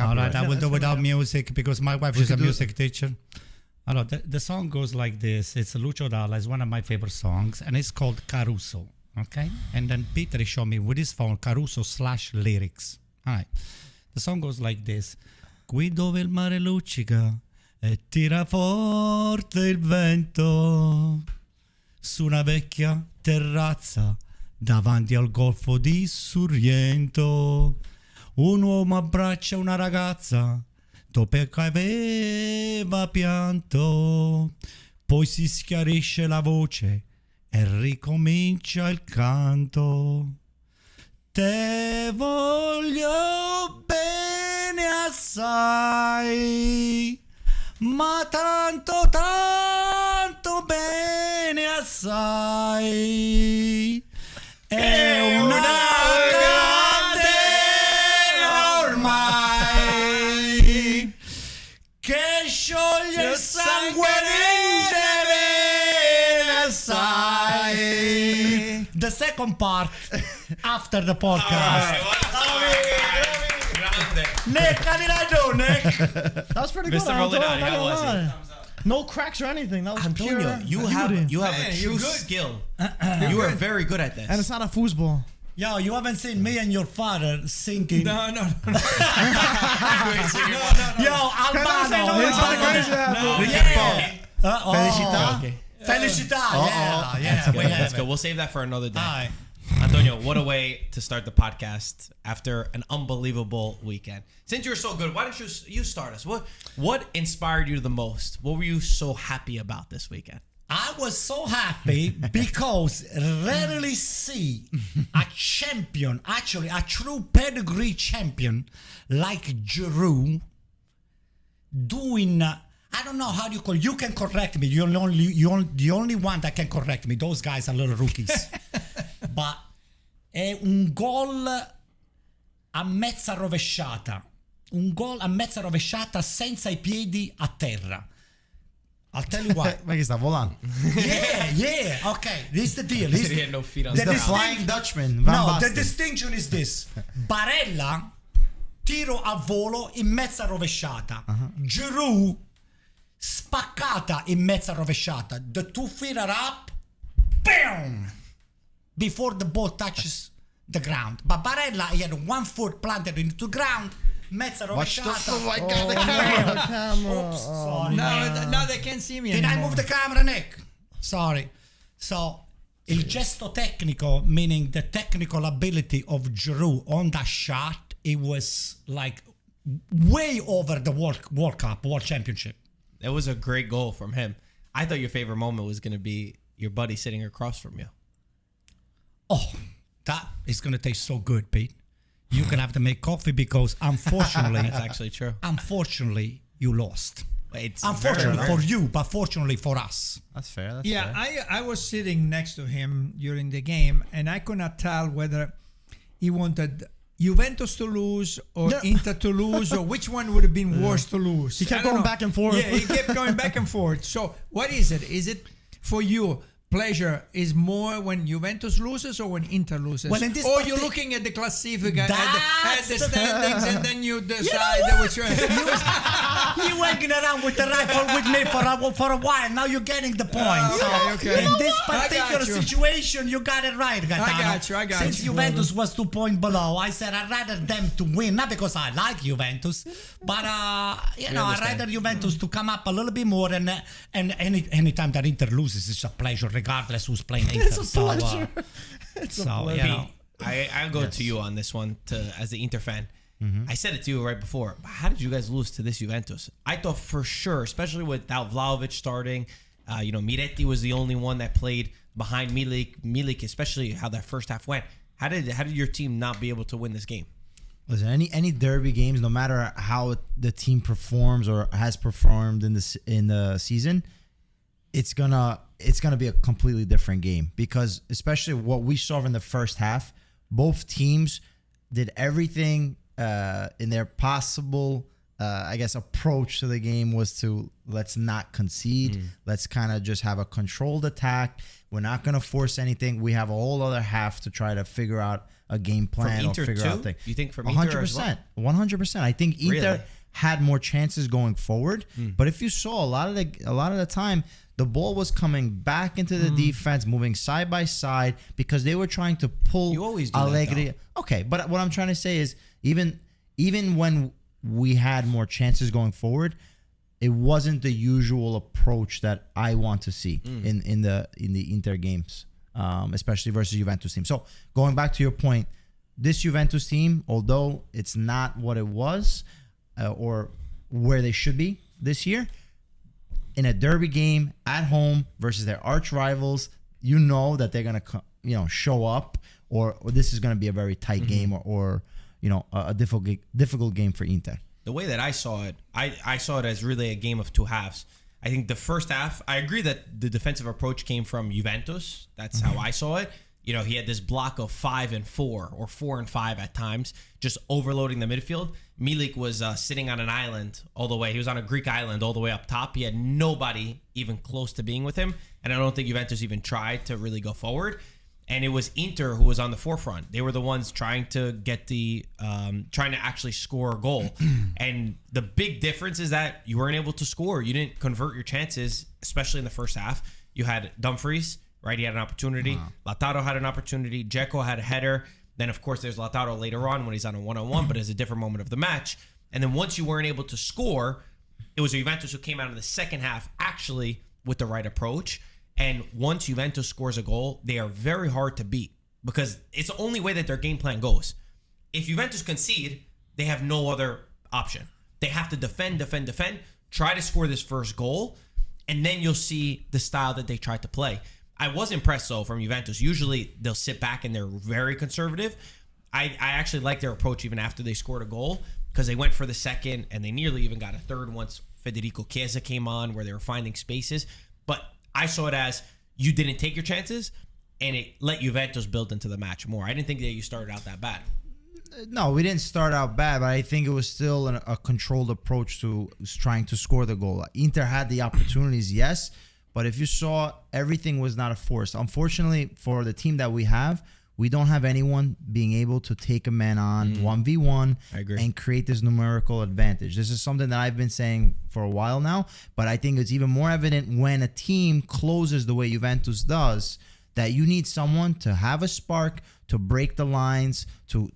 All right, I will do without music because my wife is a music teacher. Allora, the song goes like this. It's Lucio Dalla. It's one of my favorite songs, and it's called Caruso. Okay? And then Peter showed me with his phone Caruso/lyrics. All right. The song goes like this. Qui dove il mare luccica e tira forte il vento su una vecchia terrazza davanti al golfo di Sorrento. Un uomo abbraccia una ragazza dopo che aveva pianto, poi si schiarisce la voce e ricomincia il canto. Te voglio bene assai, ma tanto tanto bene assai. È una catena ormai che scioglie il sangue di assai. The second part after the podcast. Nick, how did I do, Nick? That was pretty good. Mr. Rolinari, how was it? No cracks or anything. That was Antonio, pure you have beauty. a true skill. You are very good at this. And it's not a foosball. Yo, you haven't seen me and your father singing. No. Yo, Albano. Felicità. Felicità. Yeah. Let's go. We'll save that for another day. Antonio, what a way to start the podcast after an unbelievable weekend. Since you're so good, why don't you start us? What inspired you the most? What were you so happy about this weekend? I was so happy because rarely see a champion, actually a true pedigree champion like Giroud doing. I don't know how you call. You can correct me. You're the only one that can correct me. Those guys are little rookies. But è un gol a mezza rovesciata. Un gol a mezza rovesciata senza i piedi a terra. I'll tell you why. Ma che sta volando? Yeah. Okay, this is the deal. He had no feet on The Flying Dutchman. No, the distinction is this. Barella, tiro a volo in mezza rovesciata. Giroud, spaccata in mezza rovesciata. The 2 feet are up. Bam! Before the ball touches the ground. But Barella, he had 1 foot planted into the ground. Mezza rovesciata. Oh my God, the camera. Oops, sorry. No, they can't see me Did anymore. I move the camera, Nick? Sorry. So, il gesto tecnico, meaning the technical ability of Giroud on that shot, it was like way over the World Cup, World Championship. It was a great goal from him. I thought your favorite moment was going to be your buddy sitting across from you. Oh, that is going to taste so good, Pete. You're going to have to make coffee because unfortunately... That's actually true. Unfortunately, you lost. It's Unfortunately for you, but fortunately for us. That's fair. Yeah, I was sitting next to him during the game, and I could not tell whether he wanted Juventus to lose or Inter to lose, or which one would have been worse to lose. He kept going back and forth. Yeah, he kept going back and forth. So what is it? Is it for you? Pleasure is more when Juventus loses or when Inter loses? Well, in this or you're looking at the Classifica, at the standings, and then you decide which one. You working around with the rifle with me for a while. Now you're getting the point. Okay. In this particular situation, you got it right, Gaetano. I got you. Since Juventus was 2 points below, I said I'd rather them to win, not because I like Juventus, but I'd rather Juventus to come up a little bit more. And anytime that Inter loses, it's a pleasure, regardless who's playing Inter. It's a pleasure. It's a pleasure. I'll go to you on this one as the Inter fan. I said it to you right before. How did you guys lose to this Juventus? I thought for sure, especially without Vlahovic starting, Miretti was the only one that played behind Milik, especially how that first half went. How did your team not be able to win this game? Listen, any derby games, no matter how the team performs or has performed in the season, it's gonna be a completely different game, because especially what we saw in the first half, both teams did everything in their possible approach to the game was to let's not concede. Let's kind of just have a controlled attack. We're not going to force anything. We have a whole other half to try to figure out a game plan or Inter figure out too? things. You think from Inter as well? 100%. I think Inter Really? had more chances going forward, but if you saw a lot of the time, the ball was coming back into the defense, moving side by side because they were trying to pull You always do that, Allegri. Okay, but what I'm trying to say is even when we had more chances going forward, it wasn't the usual approach that I want to see in the Inter games, especially versus Juventus team. So going back to your point, this Juventus team, although it's not what it was or where they should be this year, in a derby game at home versus their arch rivals, you know that they're gonna show up, or this is gonna be a very tight game, or a difficult game for Inter. The way that I saw it, I saw it as really a game of two halves. I think the first half, I agree that the defensive approach came from Juventus. That's how I saw it. He had this block of 5 and 4 or 4 and 5 at times, just overloading the midfield. Milik was sitting on an island all the way. He was on a Greek island all the way up top. He had nobody even close to being with him. And I don't think Juventus even tried to really go forward. And it was Inter who was on the forefront. They were the ones trying to get trying to actually score a goal. And the big difference is that you weren't able to score. You didn't convert your chances, especially in the first half. You had Dumfries, right? He had an opportunity. Lautaro had an opportunity. Dzeko had a header. Then, of course, there's Lautaro later on when he's on a one-on-one, but it's a different moment of the match. And then once you weren't able to score, it was Juventus who came out in the second half actually with the right approach. And once Juventus scores a goal, they are very hard to beat because it's the only way that their game plan goes. If Juventus concede, they have no other option. They have to defend, try to score this first goal, and then you'll see the style that they try to play. I was impressed, though, from Juventus. Usually, they'll sit back and they're very conservative. I actually like their approach even after they scored a goal because they went for the second and they nearly even got a third once Federico Chiesa came on where they were finding spaces. But I saw it as you didn't take your chances and it let Juventus build into the match more. I didn't think that you started out that bad. No, we didn't start out bad, but I think it was still a controlled approach to trying to score the goal. Inter had the opportunities, yes, but if you saw, everything was not a force. Unfortunately, for the team that we have, we don't have anyone being able to take a man on 1v1 and create this numerical advantage. This is something that I've been saying for a while now, but I think it's even more evident when a team closes the way Juventus does, that you need someone to have a spark, to break the lines, to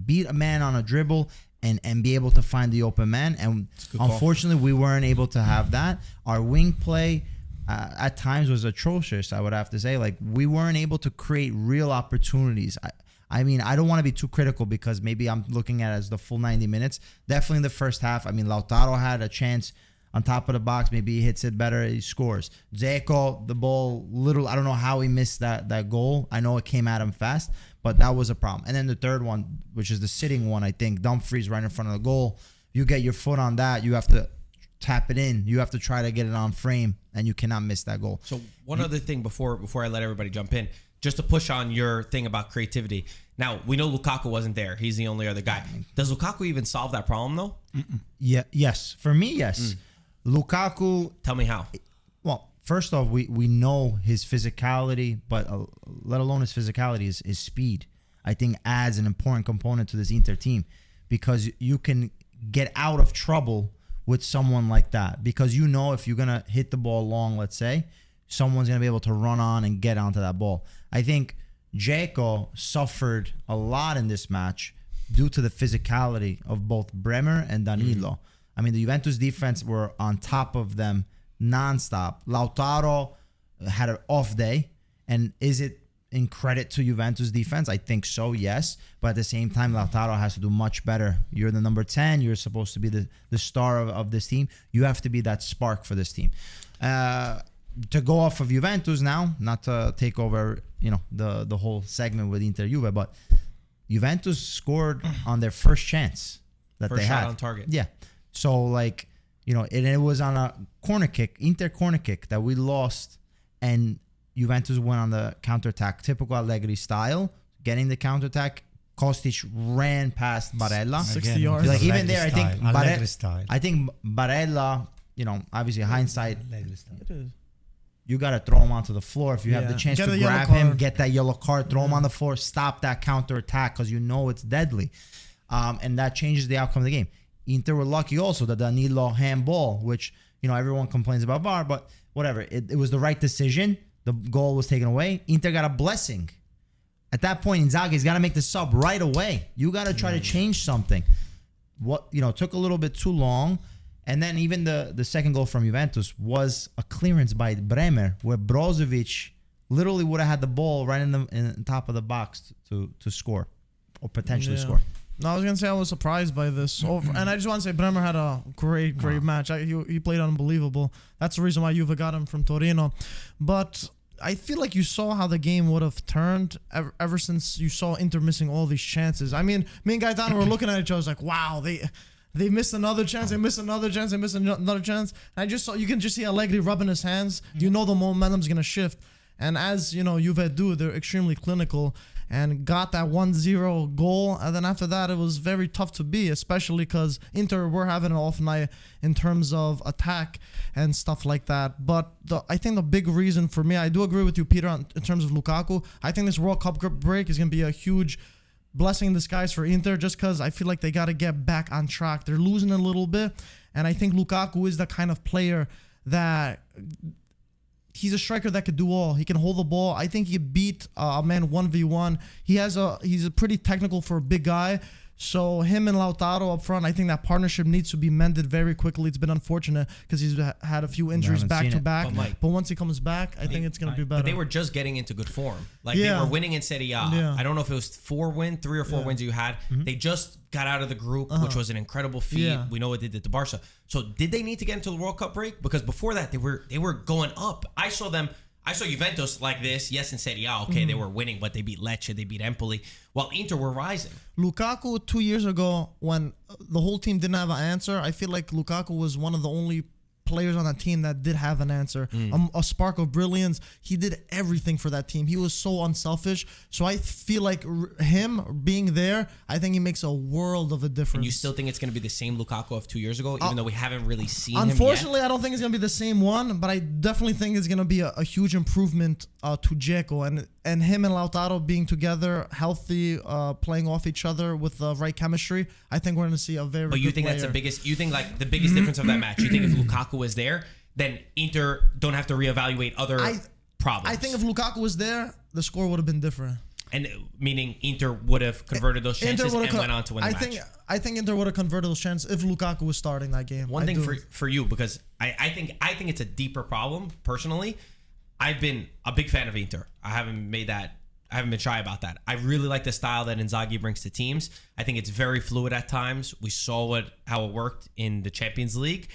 beat a man on a dribble and be able to find the open man. And unfortunately, we weren't able to have that. Our wing play at times was atrocious, I would have to say. Like, we weren't able to create real opportunities. I mean, I don't want to be too critical because maybe I'm looking at it as the full 90 minutes. Definitely in the first half. I mean, Lautaro had a chance on top of the box. Maybe he hits it better. He scores. Dzeko, the ball, I don't know how he missed that goal. I know it came at him fast, but that was a problem. And then the third one, which is the sitting one, I think, Dumfries right in front of the goal. You get your foot on that, you have to tap it in. You have to try to get it on frame, and you cannot miss that goal. So one other thing before I let everybody jump in, just to push on your thing about creativity. Now, we know Lukaku wasn't there. He's the only other guy. Does Lukaku even solve that problem, though? Yeah. Yes. For me, yes. Lukaku. Tell me how. Well, first off, we know his physicality, but let alone his physicality, is his speed. I think adds an important component to this Inter team because you can get out of trouble with someone like that, because you know if you're going to hit the ball long, let's say, someone's going to be able to run on and get onto that ball. I think Dzeko suffered a lot in this match due to the physicality of both Bremer and Danilo. I mean, the Juventus defense were on top of them nonstop. Lautaro had an off day, and is it in credit to Juventus defense? I think so, yes. But at the same time, Lautaro has to do much better. You're the number 10. You're supposed to be the star of this team. You have to be that spark for this team. To go off of Juventus now, not to take over, the whole segment with Inter Juve, but Juventus scored on their first chance that First they had. shot on target. Yeah. So, and it was on a corner kick, Inter corner kick, that we lost, and Juventus went on the counterattack, typical Allegri style, getting the counterattack. Kostic ran past Barella. 60 yards. Like, even there, I think Allegri style. Barella, obviously hindsight. Allegri style. It is. you got to throw him onto the floor. If you have the Yeah. chance Get to a yellow grab him, card. get that yellow card, throw him on the floor, stop that counter attack because you know it's deadly. And that changes the outcome of the game. Inter were lucky also, the Danilo handball, which, you know, everyone complains about VAR, but whatever. It was the right decision. The goal was taken away. Inter got a blessing. At that point, Inzaghi's got to make the sub right away. You got to try to change something. Took a little bit too long. And then even the second goal from Juventus was a clearance by Bremer, where Brozovic literally would have had the ball right in top of the box to score or potentially score. No, I was gonna say I was surprised by this, and I just want to say Bremer had a great match. He played unbelievable. That's the reason why Juve got him from Torino. But I feel like you saw how the game would have turned ever since you saw Inter missing all these chances. I mean, me and Gaetano were looking at each other like, wow, they missed another chance. They missed another chance. They missed another chance. And you can just see Allegri rubbing his hands. You know the momentum's gonna shift. And as you know, Juve do, they're extremely clinical and got that 1-0 goal. And then after that, it was very tough to beat, especially because Inter were having an off night in terms of attack and stuff like that. But I think the big reason for me, I do agree with you, Peter, in terms of Lukaku. I think this World Cup break is going to be a huge blessing in disguise for Inter, just because I feel like they got to get back on track. They're losing a little bit. And I think Lukaku is the kind of player that... He's a striker that could do all. He can hold the ball. I think he could beat a man 1v1. He's a pretty technical for a big guy. So him and Lautaro up front, I think that partnership needs to be mended very quickly. It's been unfortunate because he's had a few injuries back to back. But once he comes back, I think it's going to be better. But they were just getting into good form. Like they were winning in Serie A. I don't know if it was 3 or 4 wins you had. They just got out of the group, which was an incredible feat. We know what they did to Barca. So did they need to get into the World Cup break? Because before that, they were going up. I saw Juventus like this. Yes, in Serie A, okay, they were winning, but they beat Lecce, they beat Empoli, while Inter were rising. Lukaku 2 years ago, when the whole team didn't have an answer, I feel like Lukaku was one of the only players on that team that did have an answer, a spark of brilliance. He did everything for that team. He was so unselfish. So I feel like him being there, I think he makes a world of a difference. And you still think it's going to be the same Lukaku of 2 years ago, even though we haven't really seen him yet? Unfortunately, I don't think it's going to be the same one, but I definitely think it's going to be a huge improvement to Dzeko. And him and Lautaro being together, healthy, playing off each other with the right chemistry, I think we're going to see a very But you good think player. that's the biggest difference of that match? You think if Lukaku was there, then Inter don't have to reevaluate other problems? I think if Lukaku was there, the score would have been different. And meaning Inter would have converted those chances and went on to win the match. I think Inter would have converted those chances if Lukaku was starting that game. One thing for you, because I think it's a deeper problem personally. I've been a big fan of Inter. I haven't been shy about that. I really like the style that Inzaghi brings to teams. I think it's very fluid at times. We saw how it worked in the Champions League.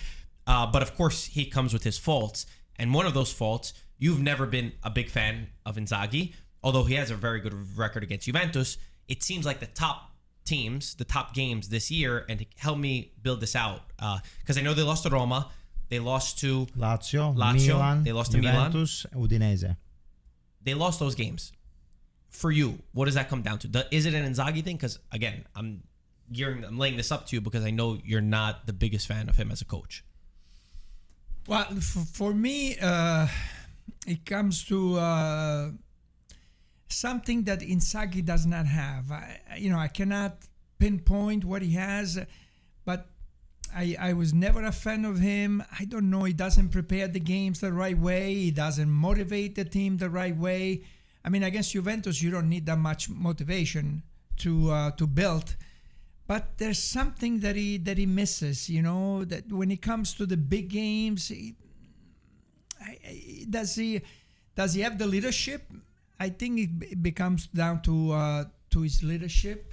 But of course, he comes with his faults. And one of those faults, you've never been a big fan of Inzaghi, although he has a very good record against Juventus. It seems like the top teams, the top games this year, and help me build this out, because I know they lost to Roma. They lost to Lazio, Milan, they lost to Juventus, Udinese. They lost those games. For you, what does that come down to? Is it an Inzaghi thing? Because again, I'm laying this up to you because I know you're not the biggest fan of him as a coach. Well, for me, it comes to something that Inzaghi does not have. I cannot pinpoint what he has, but I was never a fan of him. I don't know. He doesn't prepare the games the right way. He doesn't motivate the team the right way. I mean, against Juventus, you don't need that much motivation to build. But there's something that he misses, that when it comes to the big games, does he have the leadership? I think it becomes down to his leadership.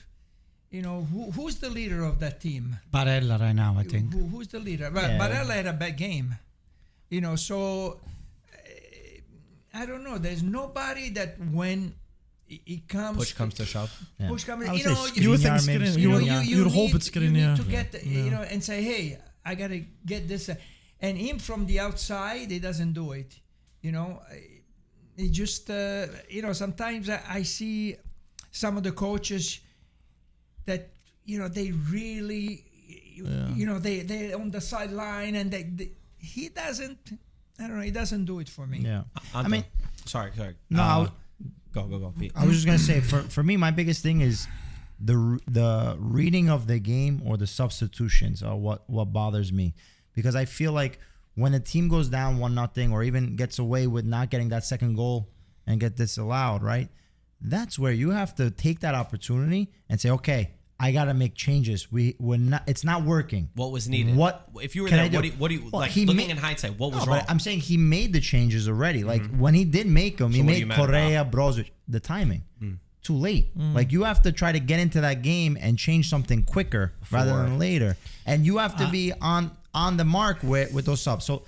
Who's the leader of that team? Barella right now, I think. Who's the leader? Barella had a bad game. So I don't know. There's nobody that when it comes... Push comes to shove. Push comes... You would think Skriniar. You would hope it's Skriniar. You need to get, and say, hey, I got to get this. And him from the outside, he doesn't do it. It just, sometimes I see some of the coaches that, they really, they're on the sideline and he doesn't... I don't know. It doesn't do it for me. Yeah. Anto. I mean, sorry. no, Go, Pete. I was just gonna say for me, my biggest thing is the reading of the game or the substitutions are what bothers me, because I feel like when a team goes down 1-0 or even gets away with not getting that second goal and get disallowed, right? That's where you have to take that opportunity and say, okay, I gotta make changes. We're not. It's not working. What was needed? What if you were can there? I do? What do you Well, like? he Looking ma- in hindsight, what was No, wrong? but I'm saying he made the changes already. Like when he did make them, he So what are you made mad Correa, Brozovic. The timing, too late. Like you have to try to get into that game and change something quicker rather than later. And you have to be on the mark with those subs. So,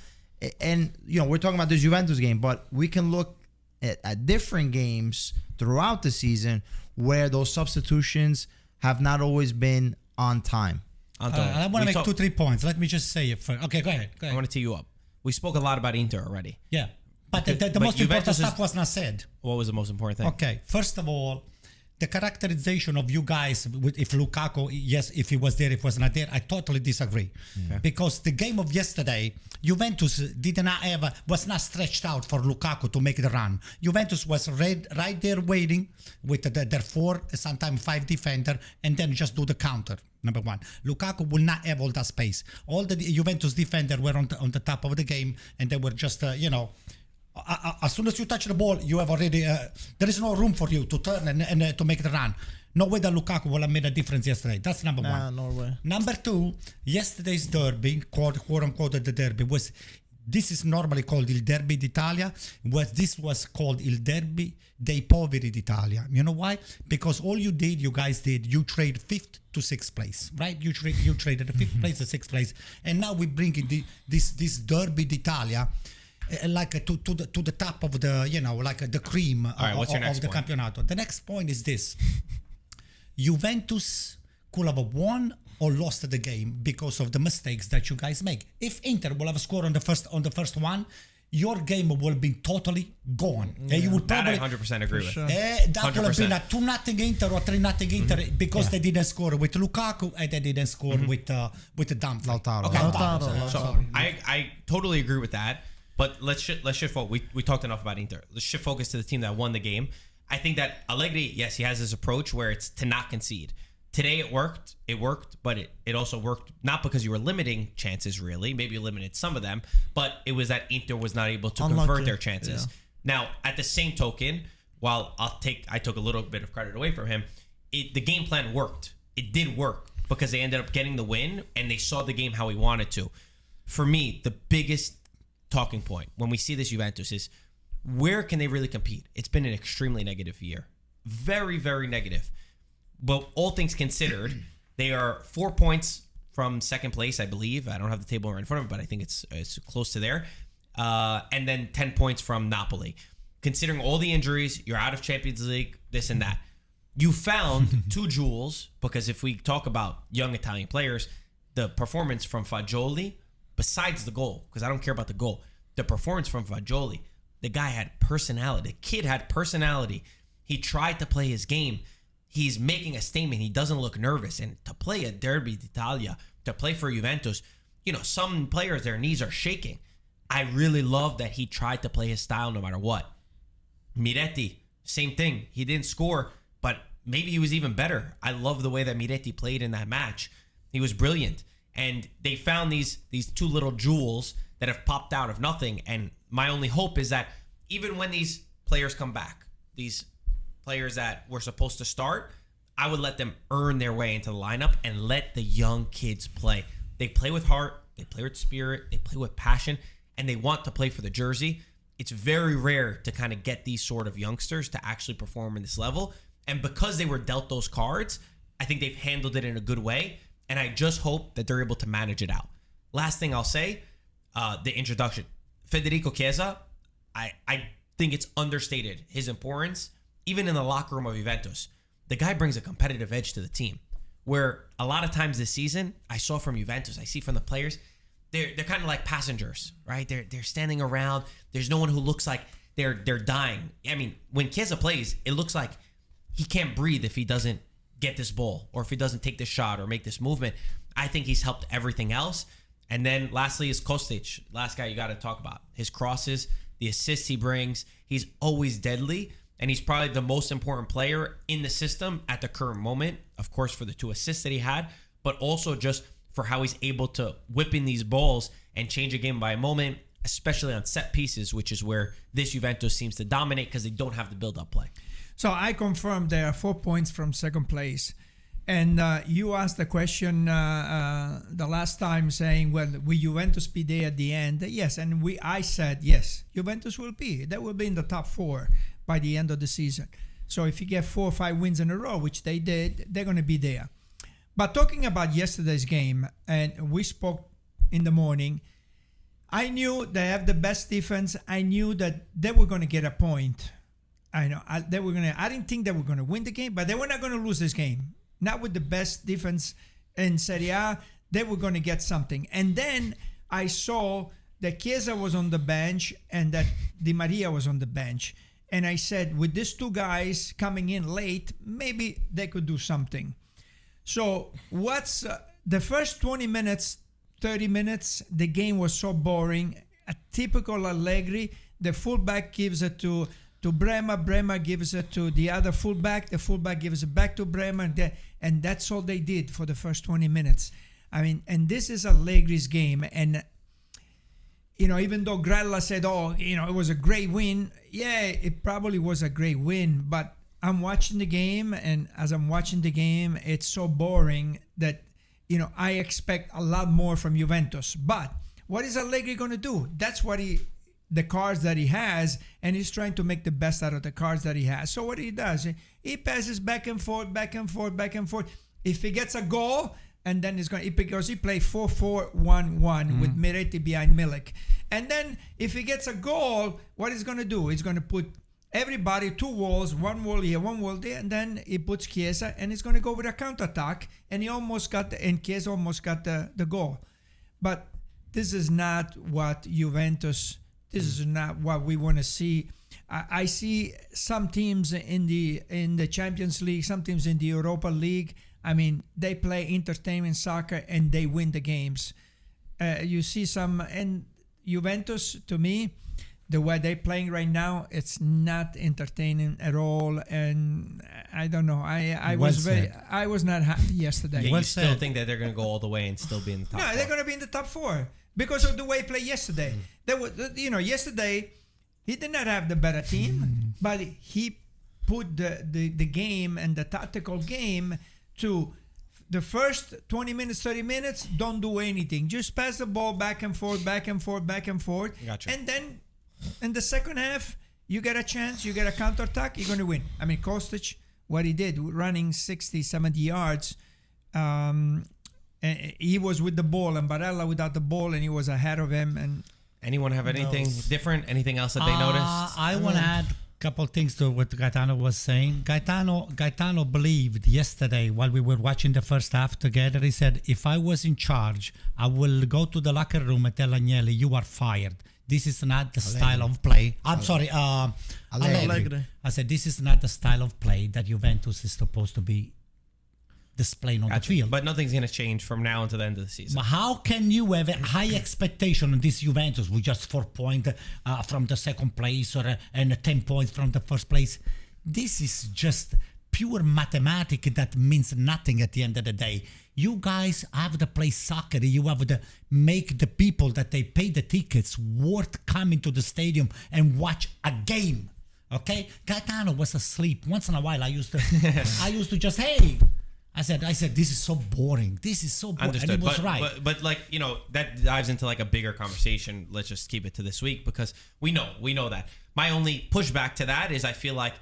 and we're talking about this Juventus game, but we can look at different games throughout the season where those substitutions have not always been on time. Anto, I want to make 2-3 points. Let me just say it first. Okay, go ahead. I want to tee you up. We spoke a lot about Inter already. Yeah. But the But most important Juventus stuff was not said. What was the most important thing? Okay, first of all, the characterization of you guys, if Lukaku, yes, if he was there, if he was not there, I totally disagree. Okay. Because the game of yesterday, Juventus was not stretched out for Lukaku to make the run. Juventus was right there waiting with their 4, sometimes 5 defender, and then just do the counter. Number one, Lukaku will not have all that space. All the Juventus defenders were on the top of the game, and they were just, as soon as you touch the ball, you have already, there is no room for you to turn and to make the run. No way that Lukaku will have made a difference yesterday. That's number one. No way. Number two, yesterday's derby, quote unquote the derby, this is normally called Il Derby d'Italia. This was called Il Derby dei Poveri d'Italia. You know why? Because all you guys did, you trade 5th to 6th place, right? You traded the 5th place to 6th place. And now we bring in this Derby d'Italia like to the top of the, like the cream of the campionato. The next point is this. Juventus could have won or lost the game because of the mistakes that you guys make. If Inter will have scored on the first one, your game will be totally gone. Yeah. You would probably, that I 100% agree with. Sure. That would have been a 2-0 Inter or 3-0 Inter because they didn't score with Lukaku and they didn't score with the dump. Lautaro. Okay, Lautaro. So I totally agree with that. But let's shift focus. We talked enough about Inter. Let's shift focus to the team that won the game. I think that Allegri, yes, he has this approach where it's to not concede. Today it worked, but it also worked not because you were limiting chances, really. Maybe you limited some of them, but it was that Inter was not able to convert their chances. Yeah. Now, at the same token, while I took a little bit of credit away from him, the game plan worked. It did work because they ended up getting the win and they saw the game how he wanted to. For me, the biggest talking point when we see this Juventus is where can they really compete? It's been an extremely negative year. Very, very negative. But all things considered, they are 4 points from second place, I believe. I don't have the table right in front of me, but I think it's close to there. And then 10 points from Napoli. Considering all the injuries, you're out of Champions League, this and that. You found 2 jewels, because if we talk about young Italian players, the performance from Fagioli, besides the goal, because I don't care about the goal, the performance from Fagioli, the guy had personality. The kid had personality. He tried to play his game. He's making a statement. He doesn't look nervous. And to play a Derby d'Italia, to play for Juventus, some players, their knees are shaking. I really love that he tried to play his style no matter what. Miretti, same thing. He didn't score, but maybe he was even better. I love the way that Miretti played in that match. He was brilliant. And they found these 2 little jewels that have popped out of nothing. And my only hope is that even when these players come back, these players that were supposed to start, I would let them earn their way into the lineup and let the young kids play. They play with heart, they play with spirit, they play with passion, and they want to play for the jersey. It's very rare to kind of get these sort of youngsters to actually perform in this level. And because they were dealt those cards, I think they've handled it in a good way. And I just hope that they're able to manage it out. Last thing I'll say, the introduction. Federico Chiesa, I think it's understated, his importance, even in the locker room of Juventus. The guy brings a competitive edge to the team, where a lot of times this season, I saw from Juventus, I see from the players, they're kind of like passengers, right? They're standing around. There's no one who looks like they're dying. I mean, when Chiesa plays, it looks like he can't breathe if he doesn't get this ball or if he doesn't take this shot or make this movement. I think he's helped everything else. And then lastly is Kostic. Last guy you got to talk about. His crosses, the assists he brings. He's always deadly. And he's probably the most important player in the system at the current moment. Of course, for the 2 assists that he had, but also just for how he's able to whip in these balls and change a game by a moment, especially on set pieces, which is where this Juventus seems to dominate because they don't have the build-up play. So I confirm there are 4 points from second place. And you asked the question the last time saying, well, will Juventus be there at the end? Yes, and I said, yes, Juventus will be. They will be in the top 4 by the end of the season. So if you get 4 or 5 wins in a row, which they did, they're going to be there. But talking about yesterday's game, and we spoke in the morning, I knew they have the best defense. I knew that they were going to get a point. I know I didn't think they were going to win the game, but they were not going to lose this game. Not with the best defense in Serie A. They were going to get something. And then I saw that Chiesa was on the bench and that Di Maria was on the bench. And I said, with these 2 guys coming in late, maybe they could do something. So what's the first 20 minutes, 30 minutes, the game was so boring. A typical Allegri. The fullback gives it to Bremer. Bremer gives it to the other fullback. The fullback gives it back to Bremer. And that's all they did for the first 20 minutes. I mean, and this is Allegri's game. And, even though Grella said, it was a great win. Yeah, it probably was a great win. But I'm watching the game. And as I'm watching the game, it's so boring that, I expect a lot more from Juventus. But what is Allegri going to do? That's what the cards that he has, and he's trying to make the best out of the cards that he has. So what he does, he passes back and forth, back and forth, back and forth. If he gets a goal, and then because he played 4-4-1-1 with Miretti behind Milik. And then if he gets a goal, what he's going to do? He's going to put everybody 2 walls, 1 wall here, 1 wall there, and then he puts Chiesa, and he's going to go with a counterattack, and Chiesa almost got the goal. But this is not what Juventus. This is not what we want to see. I see some teams in the Champions League, some teams in the Europa League. I mean, they play entertainment soccer and they win the games. You see some, and Juventus, to me, the way they're playing right now, it's not entertaining at all. And I don't know. I was not happy yesterday. Yeah, you still think that they're going to go all the way and still be in the top 4? No, they're going to be in the top 4 because of the way he played yesterday. Yesterday he did not have the better team, but he put the game and the tactical game to the first 20 minutes, 30 minutes. Don't do anything. Just pass the ball back and forth, back and forth, back and forth. Gotcha. And then in the second half, you get a chance, you get a counterattack, you're going to win. I mean, Kostic, what he did, running 60, 70 yards, he was with the ball, and Barella without the ball, and he was ahead of him. And anyone have anything different? Anything else that they noticed? I want to add a couple things to what Gaetano was saying. Gaetano believed yesterday while we were watching the first half together, he said, if I was in charge, I will go to the locker room and tell Agnelli, you are fired. This is not the style of play. I'm sorry, Allegri. I said, this is not the style of play that Juventus is supposed to be displaying on the field. But nothing's going to change from now until the end of the season. But how can you have a high expectation on this Juventus with just 4 points from the second place and 10 points from the first place? This is just pure mathematics that means nothing at the end of the day. You guys have to play soccer. You have to make the people that they pay the tickets worth coming to the stadium and watch a game. Okay? Gaetano was asleep. Once in a while, I used to just, hey. I said, this is so boring. This is so boring. Understood. And he was right. But like, that dives into like a bigger conversation. Let's just keep it to this week because we know that. My only pushback to that is I feel like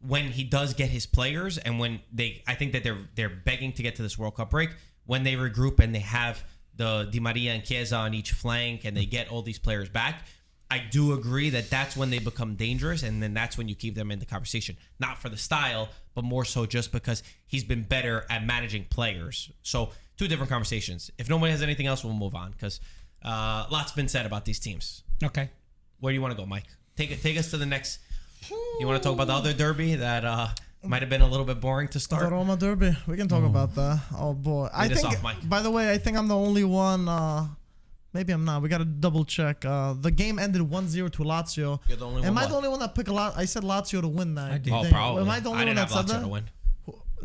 when he does get his players and when I think that they're begging to get to this World Cup break, when they regroup and they have the Di Maria and Chiesa on each flank and they get all these players back, I do agree that that's when they become dangerous, and then that's when you keep them in the conversation. Not for the style, but more so just because he's been better at managing players. So, 2 different conversations. If nobody has anything else, we'll move on because lots been said about these teams. Okay. Where do you want to go, Mike? Take us to the next. You want to talk about the other derby that might have been a little bit boring to start? The Roma derby. We can talk about that. Oh boy. Lead us off, Mike. By the way, I think I'm the only one Maybe I'm not. We got to double check. The game ended 1-0 to Lazio. You're the only one. Am I the only one that picked a lot? I said Lazio to win that. I did. Oh, thing. probably. Am I the only one that said that? To win.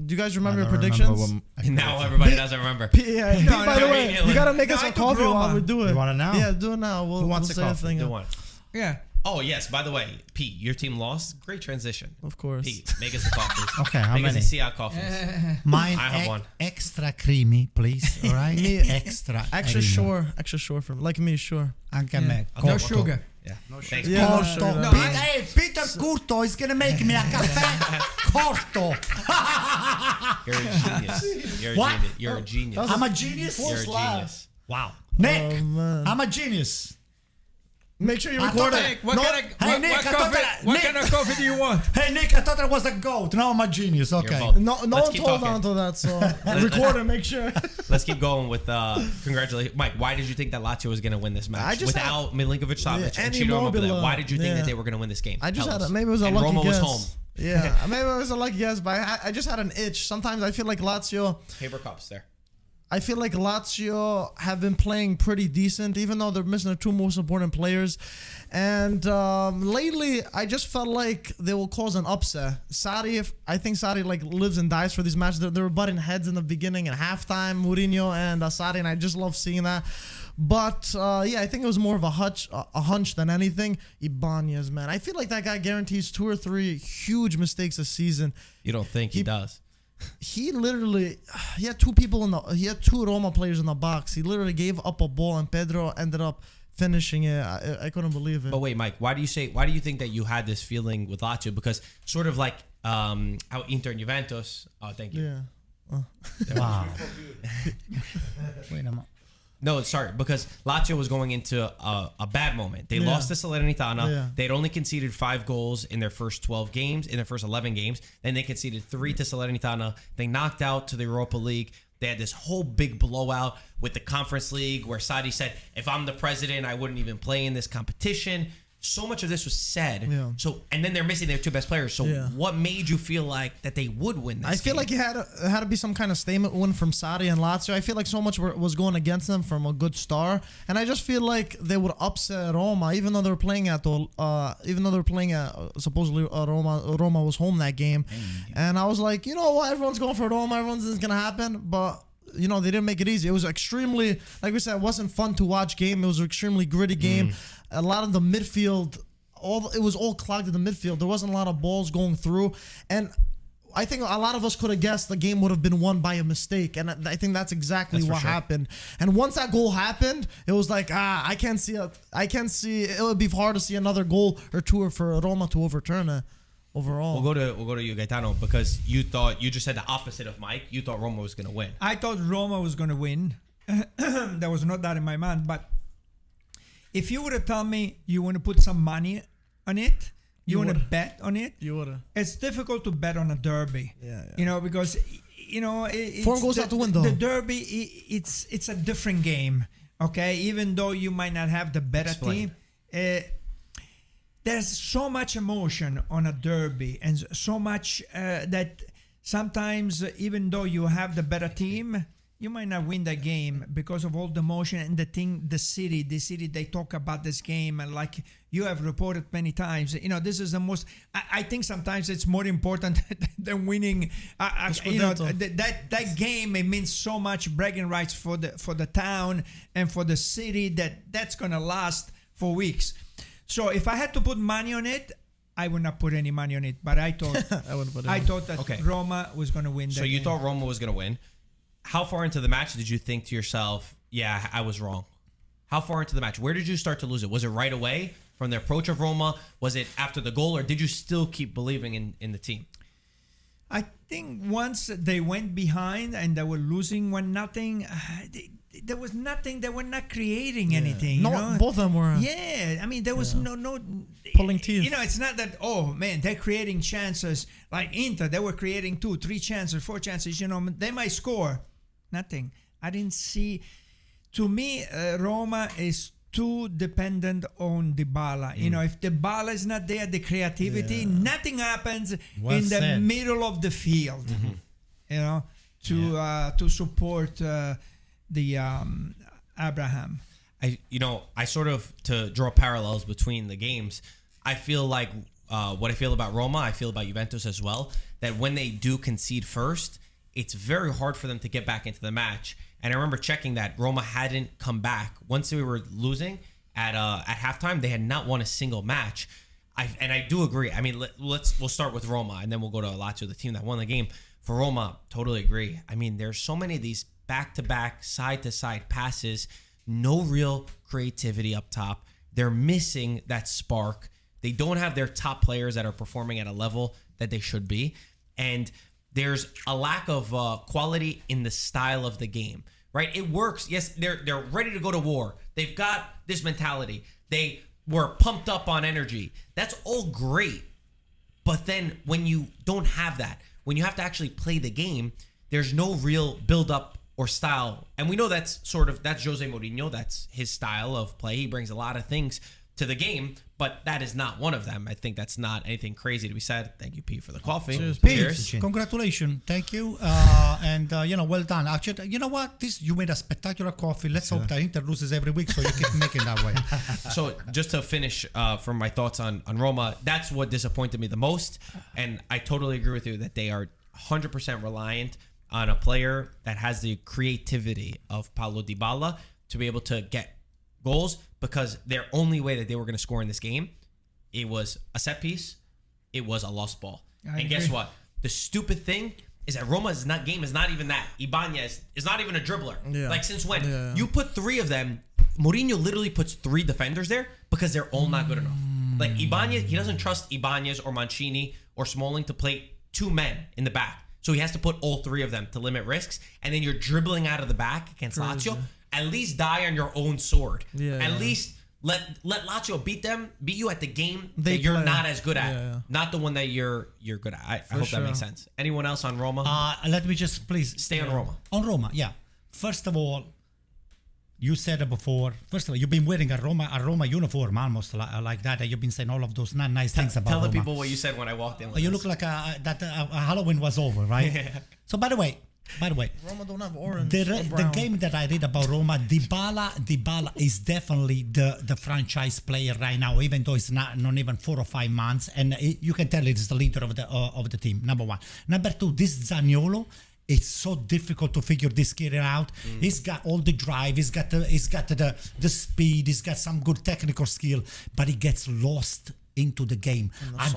Do you guys remember I your don't predictions? Now everybody doesn't remember. Yeah. No, By the no, way, no, you gotta make no, us I a took coffee Roma. while we do it. You want it now? Yeah, do it now. Who wants we'll the say a coffee? thing. Do one. Yeah. Oh yes. By the way, Pete, your team lost. Great transition. Of course. Pete, make us a coffee. Okay, how Make us many? a SIAG coffee. Mine I have one. extra creamy, please. All right? extra Extra creamy. extra short for me. Like me, sure. Anche Yeah. me. No Corto. sugar. Yeah. No Thanks. Yeah. Corto. sugar, no. Pete, hey, Peter Curto is gonna make me a cafe. Corto. You're a genius. You're a What? genius. You're a genius. I'm a genius. You're a genius. Wow. Nick, man. I'm a genius. Make sure you I record thought it. Nick, what No, kind of hey, Nick, I thought that- what Nick. kind of coffee do you want? Hey, Nick, I thought I was a goat. Now I'm a genius. Okay. both. No Let's one keep told talking. Anto that, so record it. Make sure. Let's keep going with congratulations, Mike. Why did you think that Lazio was going to win this match I just without Milinkovic-Savic Yeah, and and Ciro Immobile? Immobile, Why did you think yeah. that they were going to win this game? I just Tell had us. maybe it was a and lucky Roma guess. was home. Yeah, maybe it was a lucky guess, but I just had an itch. Sometimes I feel like Lazio. Paper cups there. I feel like Lazio have been playing pretty decent, even though they're missing their two most important players. And lately, I just felt like they will cause an upset. I think Sarri like lives and dies for these matches. They were butting heads in the beginning and halftime, Mourinho and Sarri, and I just love seeing that. But yeah, I think it was more of a hunch than anything. Ibanez, man, I feel like that guy guarantees 2 or 3 huge mistakes a season. You don't think he does? He literally, he had 2 people he had 2 Roma players in the box. He literally gave up a ball and Pedro ended up finishing it. I couldn't believe it. But wait, Mike, why do you think that you had this feeling with Lazio? Because sort of like how Inter and Juventus. Oh, thank you. Yeah. Wow. Wait a minute. No, sorry, because Lazio was going into a bad moment. They lost to Salernitana. Yeah. They'd only conceded 5 goals in their first 12 games, in their first 11 games. Then they conceded 3 to Salernitana. They knocked out to the Europa League. They had this whole big blowout with the Conference League where Sarri said, if I'm the president, I wouldn't even play in this competition. So much of this was said. Yeah. So, and then they're missing their 2 best players. So Yeah. what made you feel like that they would win this I feel game? like it had to be some kind of statement win from Sarri and Lazio. I feel like so much was going against them from a good start, and I just feel like they would upset Roma, even though they were playing at supposedly Roma was home that game, and I was like, you know what, everyone's going for Roma, everyone's this is gonna happen, but. You know, they didn't make it easy. It was extremely, like we said, it wasn't fun to watch game. It was an extremely gritty game. A lot of the midfield, it was all clogged in the midfield. There wasn't a lot of balls going through. And I think a lot of us could have guessed the game would have been won by a mistake. And I think that's exactly what happened. And once that goal happened, it was like, I can't see, it would be hard to see another goal or 2 for Roma to overturn it. Overall, We'll go to you, Gaetano, because you just said the opposite of Mike. You thought Roma was going to win. I thought Roma was going to win. There was not that in my mind. But if you would have told me you want to put some money on it, you want to bet on it, you would have. it's difficult to bet on a derby. Yeah. You know, because, you know, Form goes out the window. The derby, it's a different game. Okay, even though you might not have the better Explain. team. There's so much emotion on a derby and so much that sometimes even though you have the better team, you might not win the game because of all the emotion and the city, they talk about this game and like you have reported many times, you know, this is the most, I think sometimes it's more important than winning, you know, that game, it means so much bragging rights for the town and for the city that's going to last for weeks. So if I had to put money on it, I would not put any money on it. But I thought I thought that Roma was going to win. So you thought Roma was going to win. How far into the match did you think to yourself, yeah, I was wrong? How far into the match? Where did you start to lose it? Was it right away from the approach of Roma? Was it after the goal? Or did you still keep believing in the team? I think once they went behind and they were losing 1-0, there was nothing. They were not creating anything. No, you know? both of them were. Yeah, I mean there was no Pulling teeth. You know, it's not that. Oh man, they're creating chances like Inter. They were creating 2, 3 chances, 4 chances. You know, they might score. Nothing. I didn't see. To me, Roma is too dependent on Dybala. You know, if Dybala is not there, the creativity, nothing happens Well in the said. middle of the field. You know, to support the Abraham. I sort of, to draw parallels between the games, I feel like what I feel about Roma, I feel about Juventus as well, that when they do concede first, it's very hard for them to get back into the match. And I remember checking that Roma hadn't come back. Once we were losing at halftime, they had not won a single match. I do agree. I mean, we'll start with Roma, and then we'll go to Lazio, the team that won the game. For Roma, totally agree. I mean, there's so many of these back-to-back, side-to-side passes, no real creativity up top. They're missing that spark. They don't have their top players that are performing at a level that they should be. And there's a lack of quality in the style of the game, right? It works. Yes, they're ready to go to war. They've got this mentality. They were pumped up on energy. That's all great. But then when you don't have that, when you have to actually play the game, there's no real build-up or style. And we know that's Jose Mourinho. That's his style of play. He brings a lot of things to the game, but that is not one of them. I think that's not anything crazy to be said. Thank you, Pete, for the coffee. Cheers. Congratulations. Thank you. Well done. Actually, you know what? You made a spectacular coffee. Let's hope that Inter loses every week so you keep making that way. So just to finish from my thoughts on Roma, that's what disappointed me the most. And I totally agree with you that they are 100% reliant on a player that has the creativity of Paulo Dybala to be able to get goals, because their only way that they were going to score in this game, it was a set piece, it was a lost ball. And guess what? The stupid thing is that Roma's game is not even that. Ibanez is not even a dribbler. Yeah. Like, since when? Yeah. You put three of them, Mourinho literally puts three defenders there because they're all not good enough. Like, Ibanez, he doesn't trust Ibanez or Mancini or Smalling to play two men in the back. So he has to put all three of them to limit risks. And then you're dribbling out of the back against Lazio. At least die on your own sword. At least let Lazio beat you at the game that you're not as good at. Not the one that you're good at. I hope that makes sense. Anyone else on Roma? Let me just please stay on Roma. On Roma, yeah. First of all, you said it before. First of all, you've been wearing a Roma uniform almost like that. And you've been saying all of those not nice things about Roma. Tell the people what you said when I walked in. You look like that Halloween was over, right? So by the way, Roma don't have orange. The game that I read about Roma, Dybala is definitely the franchise player right now, even though it's not even 4 or 5 months, and you can tell it's the leader of the team. Number one. Number two, this Zaniolo. It's so difficult to figure this kid out. He's got all the drive. He's got the speed. He's got some good technical skill, but he gets lost into the game. I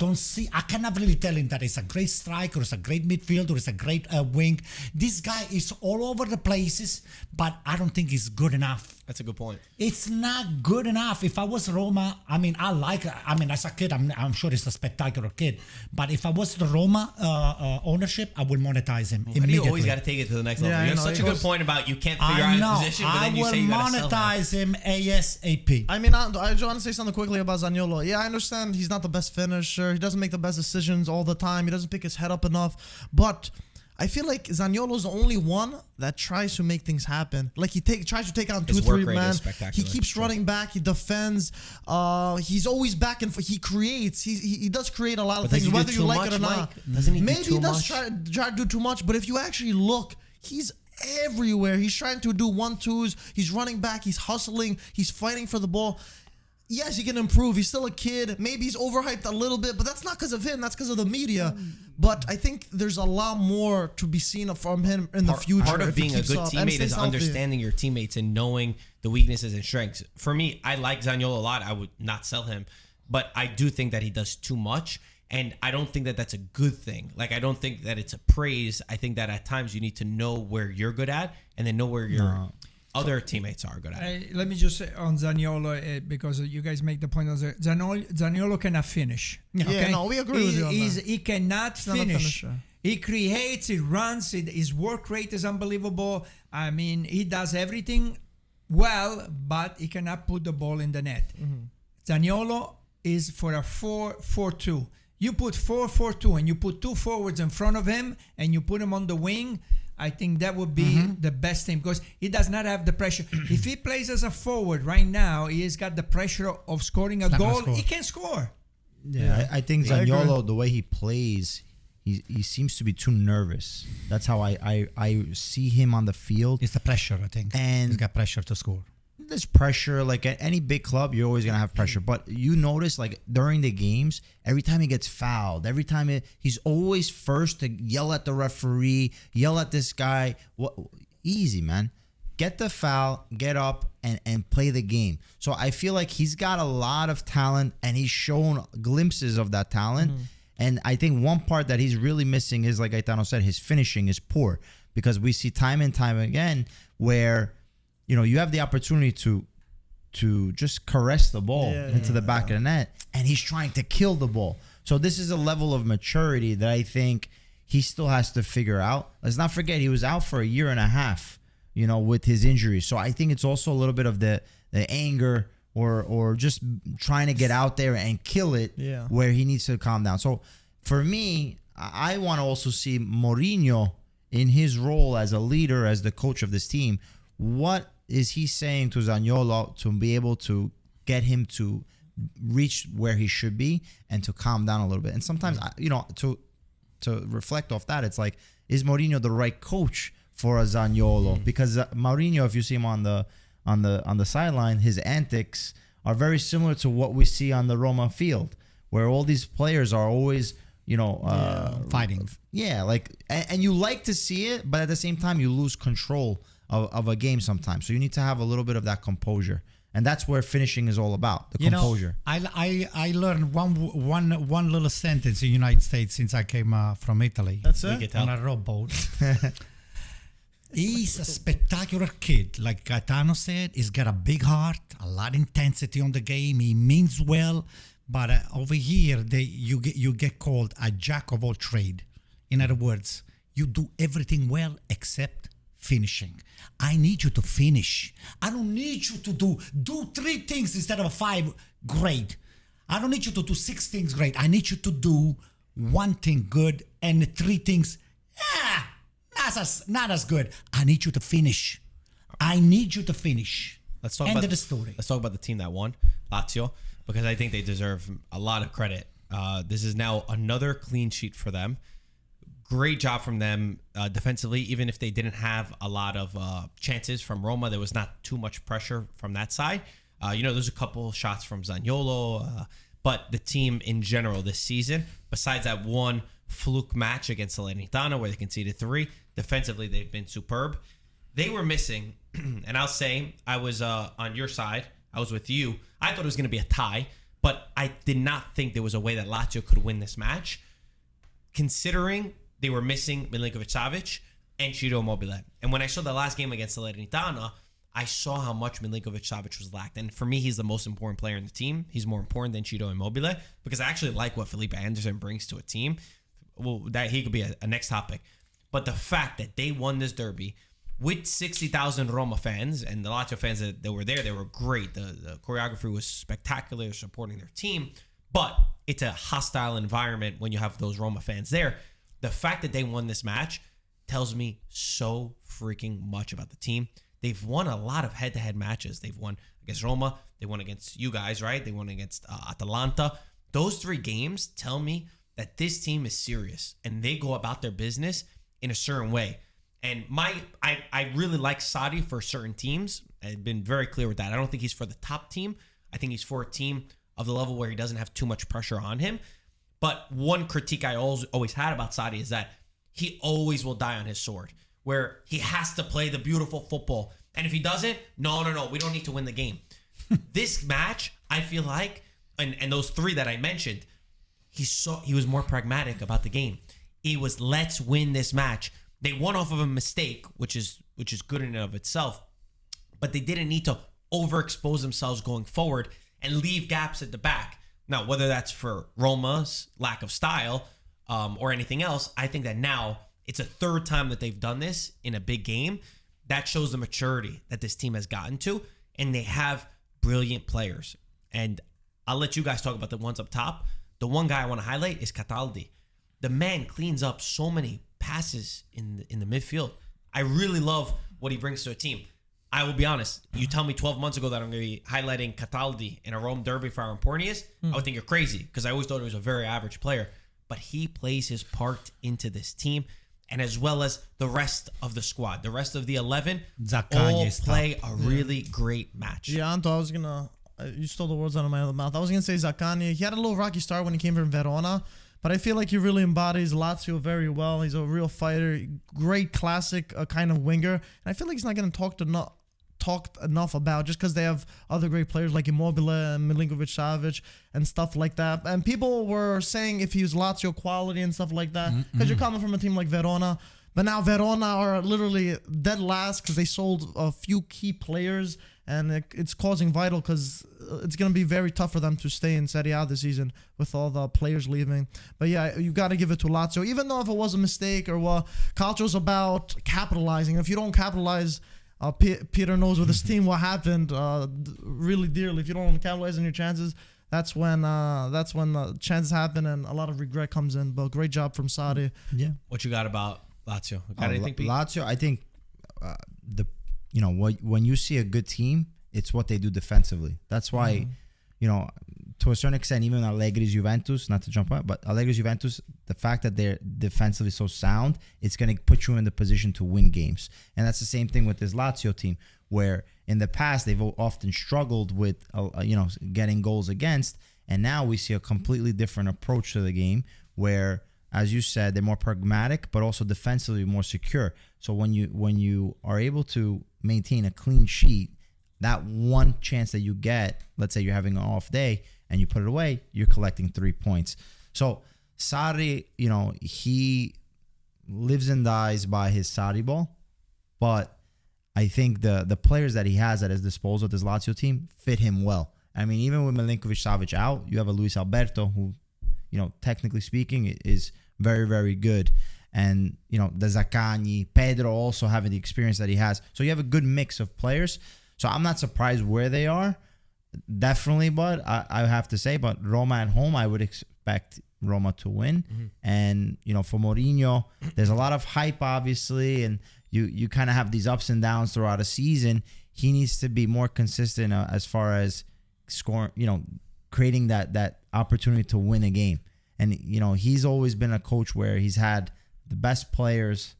cannot really tell him that he's a great striker, he's a great midfielder, he's a great wing. This guy is all over the places, but I don't think he's good enough. That's a good point. It's not good enough. If I was Roma, as a kid, I'm sure he's a spectacular kid. But if I was the Roma ownership, I would monetize him immediately. You always got to take it to the next level. You have such a good point about you can't figure out his position, but then you say you got to monetize him ASAP. I mean, I just want to say something quickly about Zaniolo. Yeah, I understand he's not the best finisher. He doesn't make the best decisions all the time. He doesn't pick his head up enough. But I feel like Zaniolo's the only one that tries to make things happen. Like, he tries to take on 2-3 men. He keeps running back. He defends. He's always back and forth. He creates. He does create a lot of things, whether you like it or not. Maybe he does try to do too much. But if you actually look, he's everywhere. He's trying to do 1-2s. He's running back. He's hustling. He's fighting for the ball. Yes, he can improve. He's still a kid. Maybe he's overhyped a little bit, but that's not because of him. That's because of the media. But I think there's a lot more to be seen from him in the future. Part of being a good teammate is understanding your teammates and knowing the weaknesses and strengths. For me, I like Zaniolo a lot. I would not sell him. But I do think that he does too much. And I don't think that that's a good thing. Like, I don't think that it's a praise. I think that at times you need to know where you're good at and then know where your other teammates are good at. Let me just say on Zaniolo, because you guys make the point of Zaniolo cannot finish. Yeah, no, we agree with you on that. He cannot finish. He creates, he runs, his work rate is unbelievable. I mean, he does everything well, but he cannot put the ball in the net. Zaniolo is for a 4-4-2. You put 4-4-2 and you put 2 forwards in front of him and you put him on the wing, I think that would be the best thing, because he does not have the pressure. If he plays as a forward right now, he has got the pressure of scoring a goal. He can score. Yeah, I think Zaniolo, the way he plays, he seems to be too nervous. That's how I see him on the field. It's the pressure, I think. And he's got pressure to score. there's pressure. Like at any big club, you're always gonna have pressure. But you notice, like during the games, every time he gets fouled, he's always first to yell at the referee, yell at this guy. What? Easy, man. Get the foul, get up, and play the game. So I feel like he's got a lot of talent, and he's shown glimpses of that talent. And I think one part that he's really missing is, like Gaetano said, his finishing is poor. Because we see time and time again where, you have the opportunity to just caress the ball into the back of the net, and he's trying to kill the ball. So this is a level of maturity that I think he still has to figure out. Let's not forget, he was out for a year and a half, with his injury. So I think it's also a little bit of the anger or just trying to get out there and kill it where he needs to calm down. So for me, I want to also see Mourinho in his role as a leader, as the coach of this team. What is he saying to Zaniolo to be able to get him to reach where he should be and to calm down a little bit? And sometimes, to reflect off that, it's like, is Mourinho the right coach for a Zaniolo? Because Mourinho, if you see him on the sideline, his antics are very similar to what we see on the Roma field, where all these players are always, fighting. Yeah, like, and you like to see it, but at the same time, you lose control of a game sometimes. So you need to have a little bit of that composure. And that's where finishing is all about, the composure. I learned one little sentence in the United States since I came from Italy. That's it? On a rowboat. He's a spectacular kid. Like Gaetano said, he's got a big heart, a lot of intensity on the game. He means well. But over here, you get called a jack of all trade. In other words, you do everything well except finishing. I need you to finish. I don't need you to do 3 things instead of 5. Great. I don't need you to do 6 things great. I need you to do 1 thing good and 3 things not as good. I need you to finish. I need you to finish. Let's talk End about of the story. Let's talk about the team that won, Lazio, because I think they deserve a lot of credit. This is now another clean sheet for them. Great job from them defensively, even if they didn't have a lot of chances from Roma. There was not too much pressure from that side. There's a couple shots from Zaniolo, but the team in general this season, besides that one fluke match against Salernitana where they conceded 3, defensively they've been superb. They were missing, and I'll say I was on your side. I was with you. I thought it was going to be a tie, but I did not think there was a way that Lazio could win this match, considering they were missing Milinkovic-Savic and Ciro Immobile. And when I saw the last game against Salernitana, I saw how much Milinkovic-Savic was lacked. And for me, he's the most important player in the team. He's more important than Ciro Immobile because I actually like what Felipe Anderson brings to a team. Well, that he could be a next topic. But the fact that they won this derby with 60,000 Roma fans, and the Lazio fans that were there, they were great. The choreography was spectacular, supporting their team. But it's a hostile environment when you have those Roma fans there. The fact that they won this match tells me so freaking much about the team. They've won a lot of head-to-head matches. They've won against Roma. They won against you guys, right? They won against Atalanta. Those 3 games tell me that this team is serious and they go about their business in a certain way. And I really like Sarri for certain teams. I've been very clear with that. I don't think he's for the top team. I think he's for a team of the level where he doesn't have too much pressure on him. But one critique I always had about Sarri is that he always will die on his sword, where he has to play the beautiful football. And if he doesn't, no, we don't need to win the game. This match, I feel like, and those 3 that I mentioned, he was more pragmatic about the game. He was, let's win this match. They won off of a mistake, which is good in and of itself, but they didn't need to overexpose themselves going forward and leave gaps at the back. Now, whether that's for Roma's lack of style or anything else, I think that now it's a 3rd time that they've done this in a big game. That shows the maturity that this team has gotten to, and they have brilliant players. And I'll let you guys talk about the ones up top. The one guy I want to highlight is Cataldi. The man cleans up so many passes in the midfield. I really love what he brings to a team. I will be honest. You tell me 12 months ago that I'm going to be highlighting Cataldi in a Rome derby for Amporius, I would think you're crazy because I always thought he was a very average player. But he plays his part into this team. and as well as the rest of the squad. The rest of the 11 Zaccagni all is play top. a really great match. Yeah, Anto, I was gonna. You stole the words out of my mouth. I was gonna say Zaccagni. He had a little rocky start when he came from Verona, but I feel like he really embodies Lazio very well. He's a real fighter, great classic kind of winger, and I feel like he's not getting talked enough about just because they have other great players like Immobile and Milinkovic-Savic and stuff like that. And people were saying if he was Lazio quality and stuff like that, because you're coming from a team like Verona. But now Verona are literally dead last because they sold a few key players, and it's causing vital because it's going to be very tough for them to stay in Serie A this season with all the players leaving. But yeah, you got to give it to Lazio, even though if it was a mistake or what, calcio's about capitalizing. If you don't capitalize, Peter knows with his team what happened really dearly. If you don't capitalize on your chances, that's when the chances happen and a lot of regret comes in. But great job from Sarri. Yeah. What you got about Lazio? Got anything, Pete? Lazio, I think when you see a good team, it's what they do defensively. That's why, to a certain extent, even Allegri's Juventus, not to jump on, but Allegri's Juventus, the fact that they're defensively so sound, it's going to put you in the position to win games. And that's the same thing with this Lazio team, where in the past they've often struggled with, getting goals against. And now we see a completely different approach to the game where, as you said, they're more pragmatic, but also defensively more secure. So when you are able to maintain a clean sheet, that one chance that you get, let's say you're having an off day and you put it away, you're collecting 3 points. So Sarri, he lives and dies by his Sarri ball, but I think the players that he has at his disposal, this Lazio team, fit him well. I mean, even with Milinkovic-Savic out, you have a Luis Alberto who, technically speaking, is very, very good. And, the Zaccagni, Pedro also having the experience that he has. So you have a good mix of players. So I'm not surprised where they are. Definitely, but I have to say, but Roma at home, I would expect Roma to win. And, for Mourinho, there's a lot of hype, obviously, and you kind of have these ups and downs throughout a season. He needs to be more consistent as far as scoring, creating that opportunity to win a game. And, he's always been a coach where he's had the best players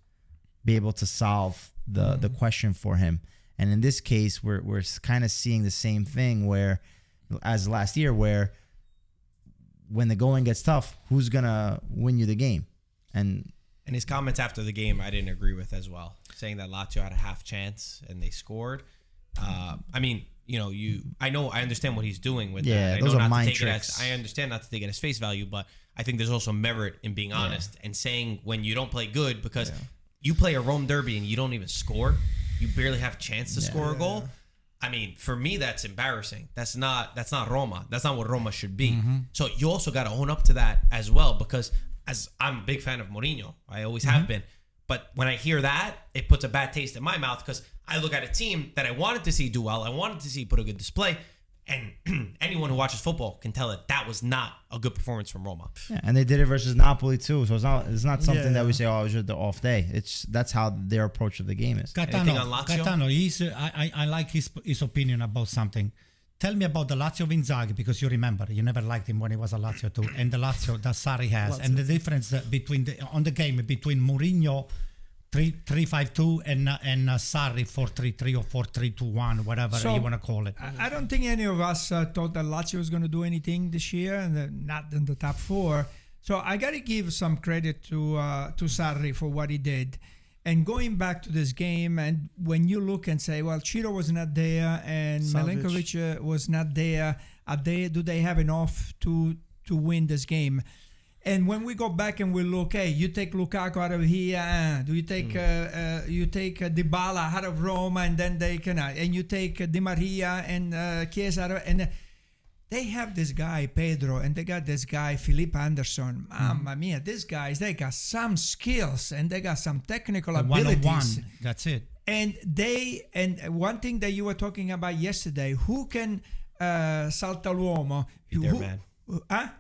be able to solve the question for him. And in this case, we're kind of seeing the same thing where, as last year, where when the going gets tough, who's going to win you the game? And his comments after the game, I didn't agree with as well, saying that Lazio had a half chance and they scored. I understand what he's doing with that. Those are mind tricks. I understand not to take it as face value, but I think there's also merit in being honest and saying when you don't play good, because you play a Rome derby and you don't even score, you barely have a chance to score a goal. I mean, for me, that's embarrassing. That's not Roma. That's not what Roma should be. So you also got to own up to that as well, because as I'm a big fan of Mourinho, I always have been. But when I hear that, it puts a bad taste in my mouth, because I look at a team that I wanted to see do well. I wanted to see put a good display. And anyone who watches football can tell that was not a good performance from Roma. Yeah, and they did it versus Napoli too. So it's not something that we say, oh, it was just the off day. That's how their approach of the game is. Anything on Lazio? Gaetano, I like his opinion about something. Tell me about the Lazio of Inzaghi, because you remember you never liked him when he was a Lazio too, and the Lazio that Sarri has, and the difference between between Mourinho 3-5-2 and Sarri 4-3-3 or 4-3-2-1, whatever you want to call it. I don't think any of us thought that Lazio was going to do anything this year, and not in the top four. So I got to give some credit to Sarri for what he did. And going back to this game, and when you look and say, well, Ciro was not there and Milinkovic was not there, do they have enough to win this game? And when we go back and we look, hey, you take Lukaku out of here, do you take Dybala out of Roma, and then they can, and you take Di Maria and Chiesa out of, and they have this guy Pedro, and they got this guy Felipe Anderson. Mamma mia, these guys, they got some skills and they got some technical abilities. 101, that's it. And one thing that you were talking about yesterday, who can salta l'uomo? Beat their man.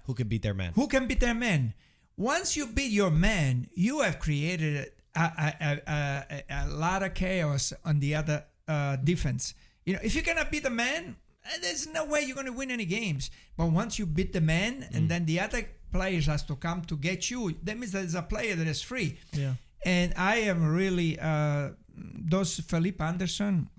Who can beat their man? Who can beat their man? Once you beat your man, you have created a lot of chaos on the other defense. If you cannot beat the man, there's no way you're going to win any games. But once you beat the man, and then the other players has to come to get you, that means there's a player that is free. Yeah. And I am really those Felipe Anderson.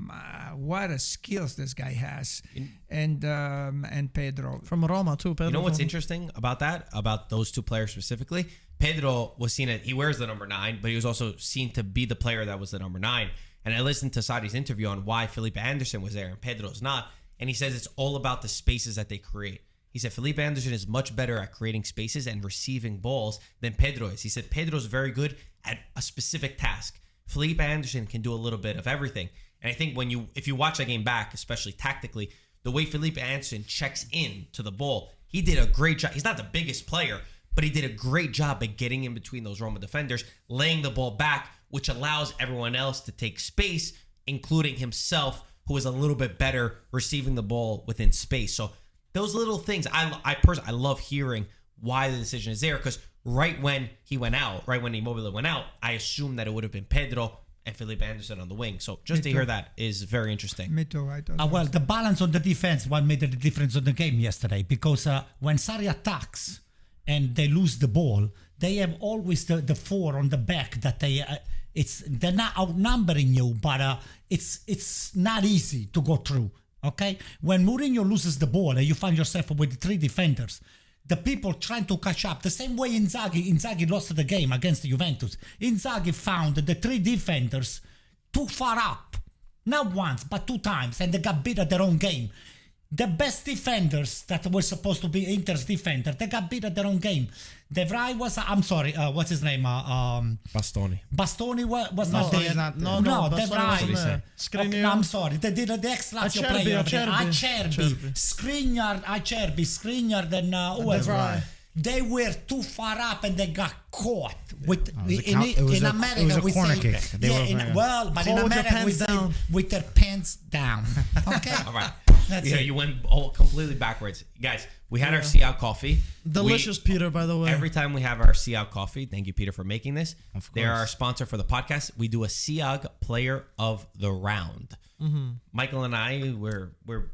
What a skills this guy has, and Pedro From Roma too. Pedro You know what's from- interesting about that? About those two players specifically? Pedro was seen as, he wears the number 9, but he was also seen to be the player that was the number 9. And I listened to Sarri's interview on why Felipe Anderson was there and Pedro's not. And he says it's all about the spaces that they create. He said Felipe Anderson is much better at creating spaces and receiving balls than Pedro is. He said Pedro's very good at a specific task. Felipe Anderson can do a little bit of everything. And I think if you watch that game back, especially tactically, the way Felipe Anderson checks in to the ball, he did a great job. He's not the biggest player, but he did a great job at getting in between those Roma defenders, laying the ball back, which allows everyone else to take space, including himself, who is a little bit better receiving the ball within space. So those little things, I personally love hearing why the decision is there, because right when Immobile went out, I assumed that it would have been Pedro and Felipe Anderson on the wing. So just to hear that is very interesting. Me too. I don't know. Well, the balance on the defense, what made the difference on the game yesterday, because when Sarri attacks and they lose the ball, they have always the 4 on the back that they're not outnumbering you, but it's not easy to go through. Okay, when Mourinho loses the ball and you find yourself with 3 defenders, the people trying to catch up. The same way Inzaghi lost the game against Juventus. Inzaghi found the 3 defenders too far up, not once but 2 times, and they got beat at their own game. The best defenders that were supposed to be Inter's defender, they got beat at their own game. De Vrij was, what's his name? Bastoni. Bastoni was No, not there. he's not. No, De Bastoni Vrij. wasn't there. Okay, Skriniar. no, I'm sorry. The ex-Lazio Acerbi, player. Acerbi. Skriniar, then who else? Vrij. They were too far up and they got caught. With it was in a America we corner say, kick. They yeah, were- but in Hold your America we pants say down. with their pants down. Okay, All right. That's Yeah, it. you went completely backwards. Guys, we had our SIAG coffee. Delicious, Peter, by the way. Every time we have our SIAG coffee, thank you, Peter, for making this. Of They're course. our sponsor for the podcast. We do a SIAG player of the round. Michael and I, we're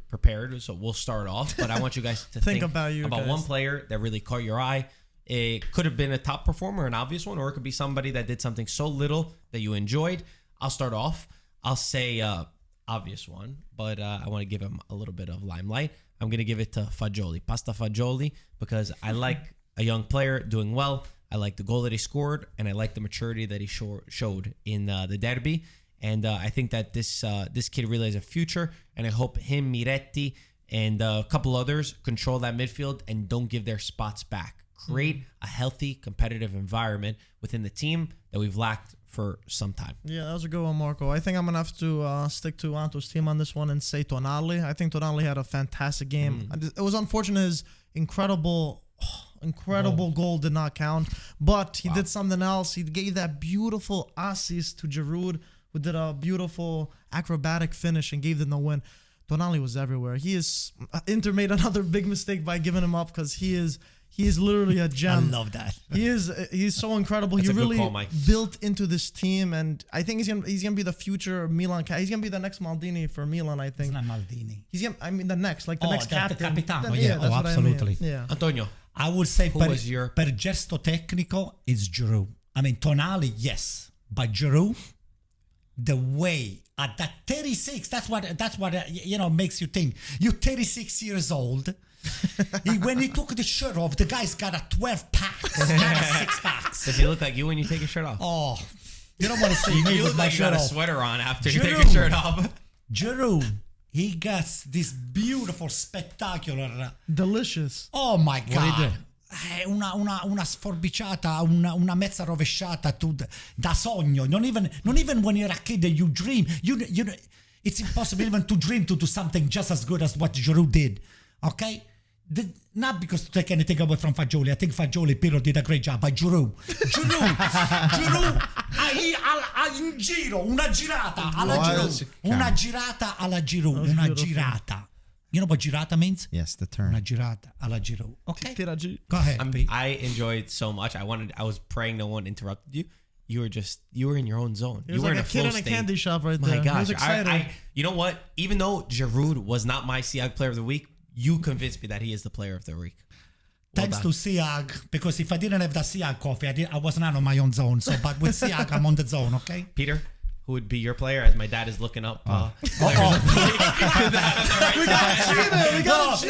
prepared, so we'll start off. But I want you guys to think about you guys. one player that really caught your eye. It could have been a top performer, an obvious one, or it could be somebody that did something so little that you enjoyed. I'll start off. I'll say obvious one, but I want to give him a little bit of limelight. I'm going to give it to Fagioli, Pasta Fagioli, because I like a young player doing well. I like the goal that he scored, and I like the maturity that he showed in the derby. And I think that this kid really has a future, and I hope him, Miretti, and a couple others control that midfield and don't give their spots back. Create a healthy, competitive environment within the team that we've lacked for some time. Yeah, that was a good one, Marco. I think I'm going to have to stick to Anto's team on this one and say Tonali. I think Tonali had a fantastic game. It was unfortunate his incredible goal did not count, but he did something else. He gave that beautiful assist to Giroud, who did a beautiful acrobatic finish and gave them the win. Tonali was everywhere. Inter made another big mistake by giving him up, because he is literally a gem. I love that. He's so incredible. That's He a good really call, Mike. built into this team, and I think he's gonna be the future Milan. He's gonna be the next Maldini for Milan. I It's think not Maldini. the next, like the next the captain. capitano, Then- yeah. that's what I mean. Absolutely. Yeah. Antonio, I would say Who was your- per gesto tecnico is Giroud. I mean, Tonali, yes, but Giroud, the way at that 36, that's what makes you think. You're 36 years old. When he took the shirt off, the guy's got a 12 pack, not a 6 packs. does he look like you when you take your shirt off? Oh, you don't want to see me You with look my like you got shirt a off. sweater on after you take your Giroud. shirt off. Giroud, he gets this beautiful, spectacular. Delicious. Oh my he God. Una sforbiciata, una mezza rovesciata da sogno. Not even when you're a kid and you dream. You it's impossible even to dream to do something just as good as what Giroud did. Okay? Not because to take anything away from Fagioli. I think Fagioli, Pirlo did a great job. But Giroud, in giro, una girata alla Giroud. Una girata alla Giroud. Una girata. You know what girata means? Yes, the Una turn. girata alla Giroud. Okay. Tiraji. Go ahead. Pete. I enjoyed so much. I was praying no one interrupted you. You were in your own zone. He You was were like in a a flow kid in a state. candy shop right My there. He gosh, was excited. you know what? Even though Giroud was not my SIAG player of the week, you convinced me that he is the player of the week. Thanks to SIAG, because if I didn't have the SIAG coffee, I was not on my own zone. So, but with SIAG, I'm on the zone, okay? Peter, who would be your player? As my dad is looking up. We got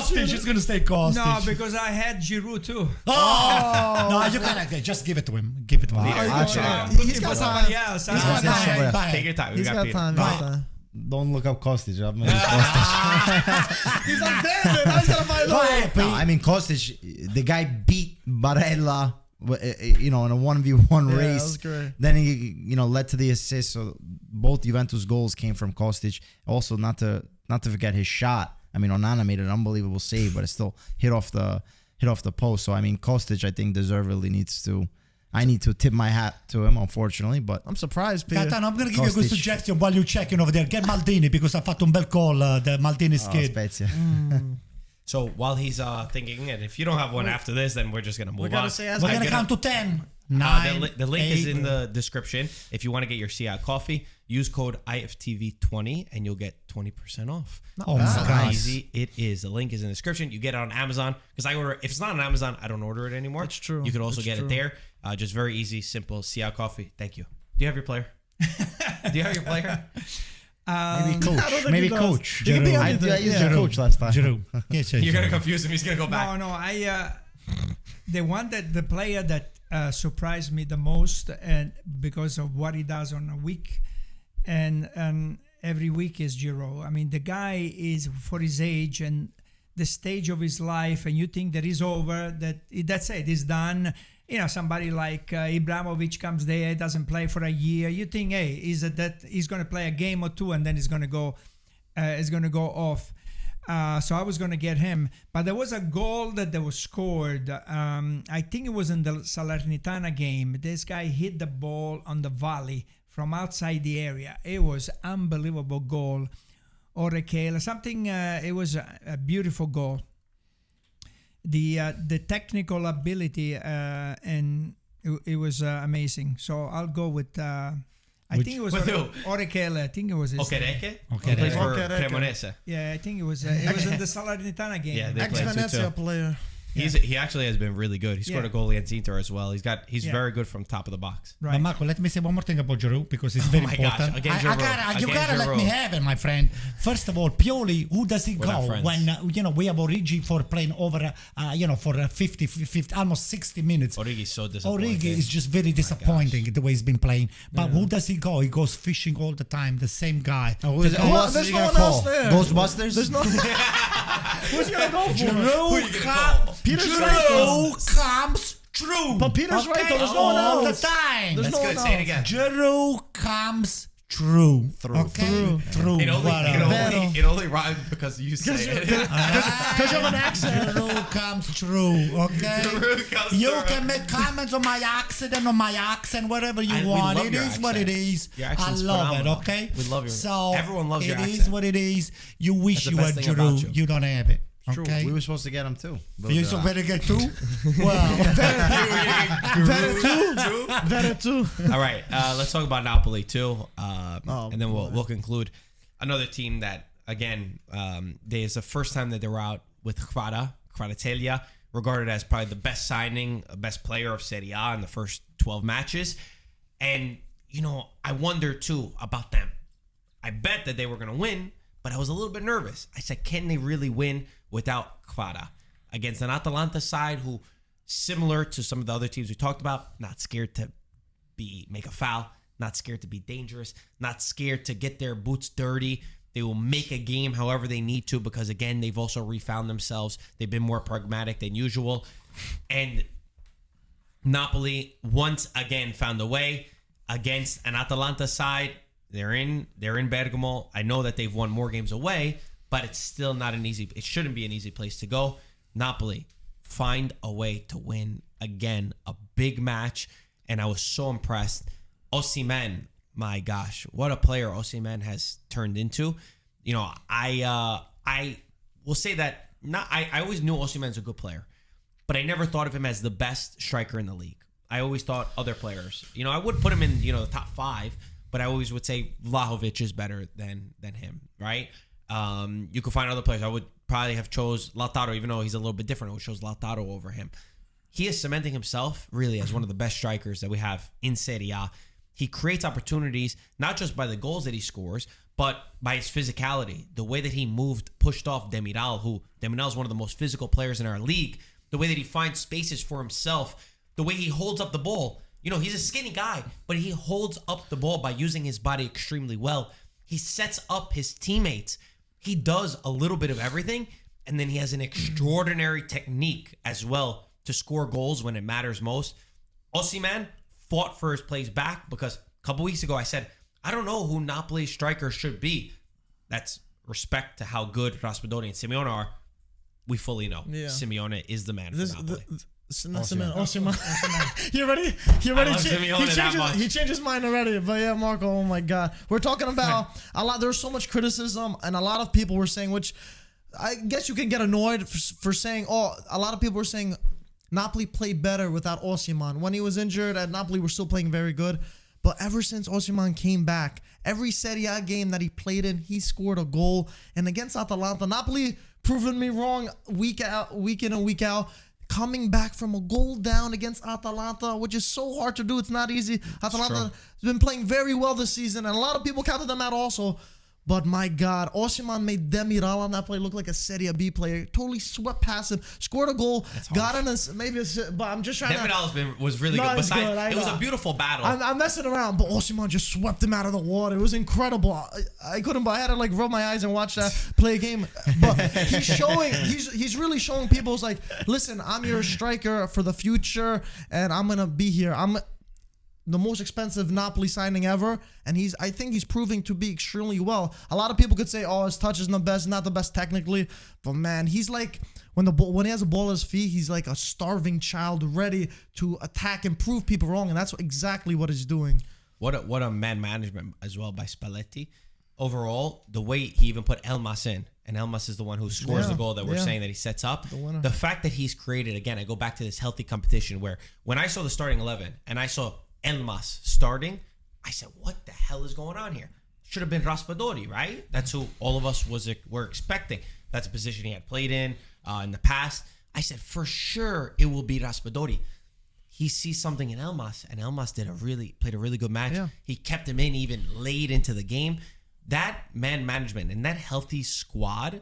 cheated. She's gonna stay Kostic. No, because I had Giroud too. No, you gotta just give it to him. Give it to him. He's got somebody time. else. He's got time. Bye. Take your time. We He's got Peter. time. He's got time. Don't look up Kostic. I'm not Kostic. He's like, damn it, I was gonna find out. No, I mean Kostic. The guy beat Barella, in a 1v1 Yeah, race. that was great. Then he, led to the assist. So both Juventus goals came from Kostic. Also, not to forget his shot. I mean, Onana made an unbelievable save, but it still hit off the post. So I mean, Kostic, I think deservedly needs to. I need to tip my hat to him, unfortunately, but I'm surprised, Peter. Gaetano, I'm going to give you a good Kostic. suggestion while you're checking over there. Get Maldini, because I fatto un bel call, the Maldini skid. Spezia. So while he's thinking, and if you don't have one after this, then we're just gonna move We gotta on. say as We're I going to get count to 10. 9, The link is 8. in the description. If you want to get your SIAG coffee, use code IFTV20 and you'll get 20% off. Oh my That's how gosh. easy it is. The link is in the description. You get it on Amazon, because I order. If it's not on Amazon, I don't order it anymore. That's true. You can also That's get true. it there. Just very easy, simple SIAG coffee. Thank you. Do you have your player? Do you have your player? Maybe I don't coach. think Maybe he does. coach. He could be I anything. used Yeah. the coach last time. Giroud. Yes, You're gonna Giroud. confuse him. He's gonna go back. No, the player that surprised me the most, and because of what he does on a week, and every week, is Giroud. I mean, the guy is, for his age and the stage of his life, and you think that he's over, that's it, he's done. Somebody like Ibrahimovic comes there, doesn't play for a year. You think, hey, he's going to play a game or two, and then he's going to go off. So I was going to get him, but there was a goal that was scored. I think it was in the Salernitana game. This guy hit the ball on the volley from outside the area. It was unbelievable goal. Orekela, something. It was a beautiful goal. The technical ability and it was amazing. So I'll go with. I think it was With who? Orekela. I think it was his name. Okereke? Okay, He plays for Okereke. Cremonese. Yeah, I think it was in the Salernitana game. Yeah, they played Ex-Venezia 2-2. player. He actually has been really good. He scored a goal against Inter as well. He's Yeah. very good from top of the box. But Right. Marco, let me say one more thing about Giroud, because it's very my gosh, important. again, I Giroud. you Again, gotta let me Giroud. have it, my friend. First of all, Pioli, who does he We're not go friends. when we have Origi for playing over for 50 almost 60 minutes? Origi's so disappointing. Origi is just very disappointing the way he's been playing. But who does he go? He goes fishing all the time. The same guy. Who else there's is he no gonna one else call? there. Ghostbusters? There's no. Who's he gonna go for? Giroud, Peter's right, though. comes true. But Peter's right, though. There's no all one else. the time. There's That's no good. one Say it else. again. Giroud comes true. Okay? True. It Whatever. it only rhymes because you say it. Because you have an accent. Giroud comes true, okay? Giroud comes You through. can make comments on my accent, whatever you We want. love It your is what it accent. is. Your I accent's love phenomenal. it, okay? We love your- So everyone loves your It is accent. what it is. You wish the you best had thing about Giroud. you. You don't have it. True. Okay? We were supposed to get him too. But, You so better get two? Well, Better too. All right, let's talk about Napoli too, and then boy. we'll conclude. Another team that, again, is the first time that they were out with Kvaratskhelia, regarded as probably the best signing, best player of Serie A in the first 12 matches. And, I wonder too about them. I bet that they were going to win, but I was a little bit nervous. I said, can they really win without Kvara? Against an Atalanta side who, similar to some of the other teams we talked about, not scared to make a foul, not scared to be dangerous, not scared to get their boots dirty. They will make a game however they need to, because, again, they've also refound themselves. They've been more pragmatic than usual. And Napoli once again found a way against an Atalanta side. They're in Bergamo. I know that they've won more games away, but it's still not it shouldn't be an easy place to go. Napoli find a way to win again, a big match, and I was so impressed. Osimhen, my gosh, what a player Osimhen has turned into. I will say that I always knew Osimhen's a good player, but I never thought of him as the best striker in the league. I always thought other players. I would put him in the top 5, but I always would say Vlahovic is better than him, right? You could find other players. I would probably have chose Lautaro, even though he's a little bit different. I would chose Lautaro over him. He is cementing himself really as one of the best strikers that we have in Serie A. He creates opportunities, not just by the goals that he scores, but by his physicality. The way that he pushed off Demiral, who Demiral is one of the most physical players in our league. The way that he finds spaces for himself. The way he holds up the ball. You know, he's a skinny guy, but he holds up the ball by using his body extremely well. He sets up his teammates. He does a little bit of everything, and then he has an extraordinary technique as well to score goals when it matters most. Osimhen fought for his place back because a couple weeks ago I said, I don't know who Napoli's striker should be. That's respect to how good Raspadori and Simeone are. We fully know Simeone is the man for Napoli. Osimhen. You ready? He changed his mind already. But yeah, Marco, oh my God. We're talking about a lot. There's so much criticism, and a lot of people were saying, which I guess you can get annoyed for saying, a lot of people were saying Napoli played better without Osimhen. When he was injured at Napoli, we're still playing very good. But ever since Osimhen came back, every Serie A game that he played in, he scored a goal. And against Atalanta, Napoli proving me wrong week in and week out. Coming back from a goal down against Atalanta, which is so hard to do. It's not easy. Atalanta has been playing very well this season, and a lot of people counted them out also. But my God, Osimhen made Demiral on that play look like a Serie B player. Totally swept past him, scored a goal, got in but I'm just trying Demiral was really good. Besides, it was a beautiful battle. I'm messing around, but Osimhen just swept him out of the water. It was incredible. I couldn't, but I had to like rub my eyes and watch that play a game. But he's really showing people, it's like, listen, I'm your striker for the future, and I'm gonna be here. I'm the most expensive Napoli signing ever, and I think he's proving to be extremely well. A lot of people could say, his touch is not the best technically, but man, he's like when he has a ball at his feet, he's like a starving child ready to attack and prove people wrong, and that's exactly what he's doing. What a man management as well by Spalletti. Overall, the way he even put Elmas in, and Elmas is the one who scores the goal that we're saying that he sets up. The fact that he's created, again, I go back to this healthy competition where when I saw the starting 11 and I saw Elmas starting, I said, what the hell is going on here? Should have been Raspadori, right? That's who all of us were expecting. That's a position he had played in the past. I said, for sure, it will be Raspadori. He sees something in Elmas, and Elmas played a really good match. Yeah. He kept him in even late into the game. That man management and that healthy squad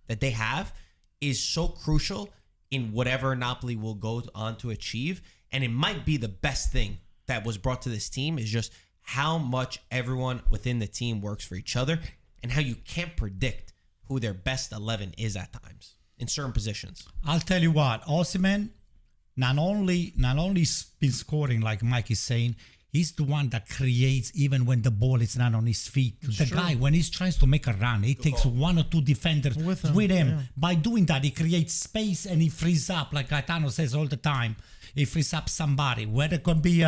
that they have is so crucial in whatever Napoli will go on to achieve. And it might be the best thing that was brought to this team is just how much everyone within the team works for each other and how you can't predict who their best 11 is at times in certain positions. I'll tell you what, Osimhen not only been scoring like Mike is saying, he's the one that creates even when the ball is not on his feet. The guy, when he's trying to make a run, he takes one or two defenders with him. Yeah. By doing that, he creates space and he frees up, like Gaetano says all the time. He frees up somebody, whether it could be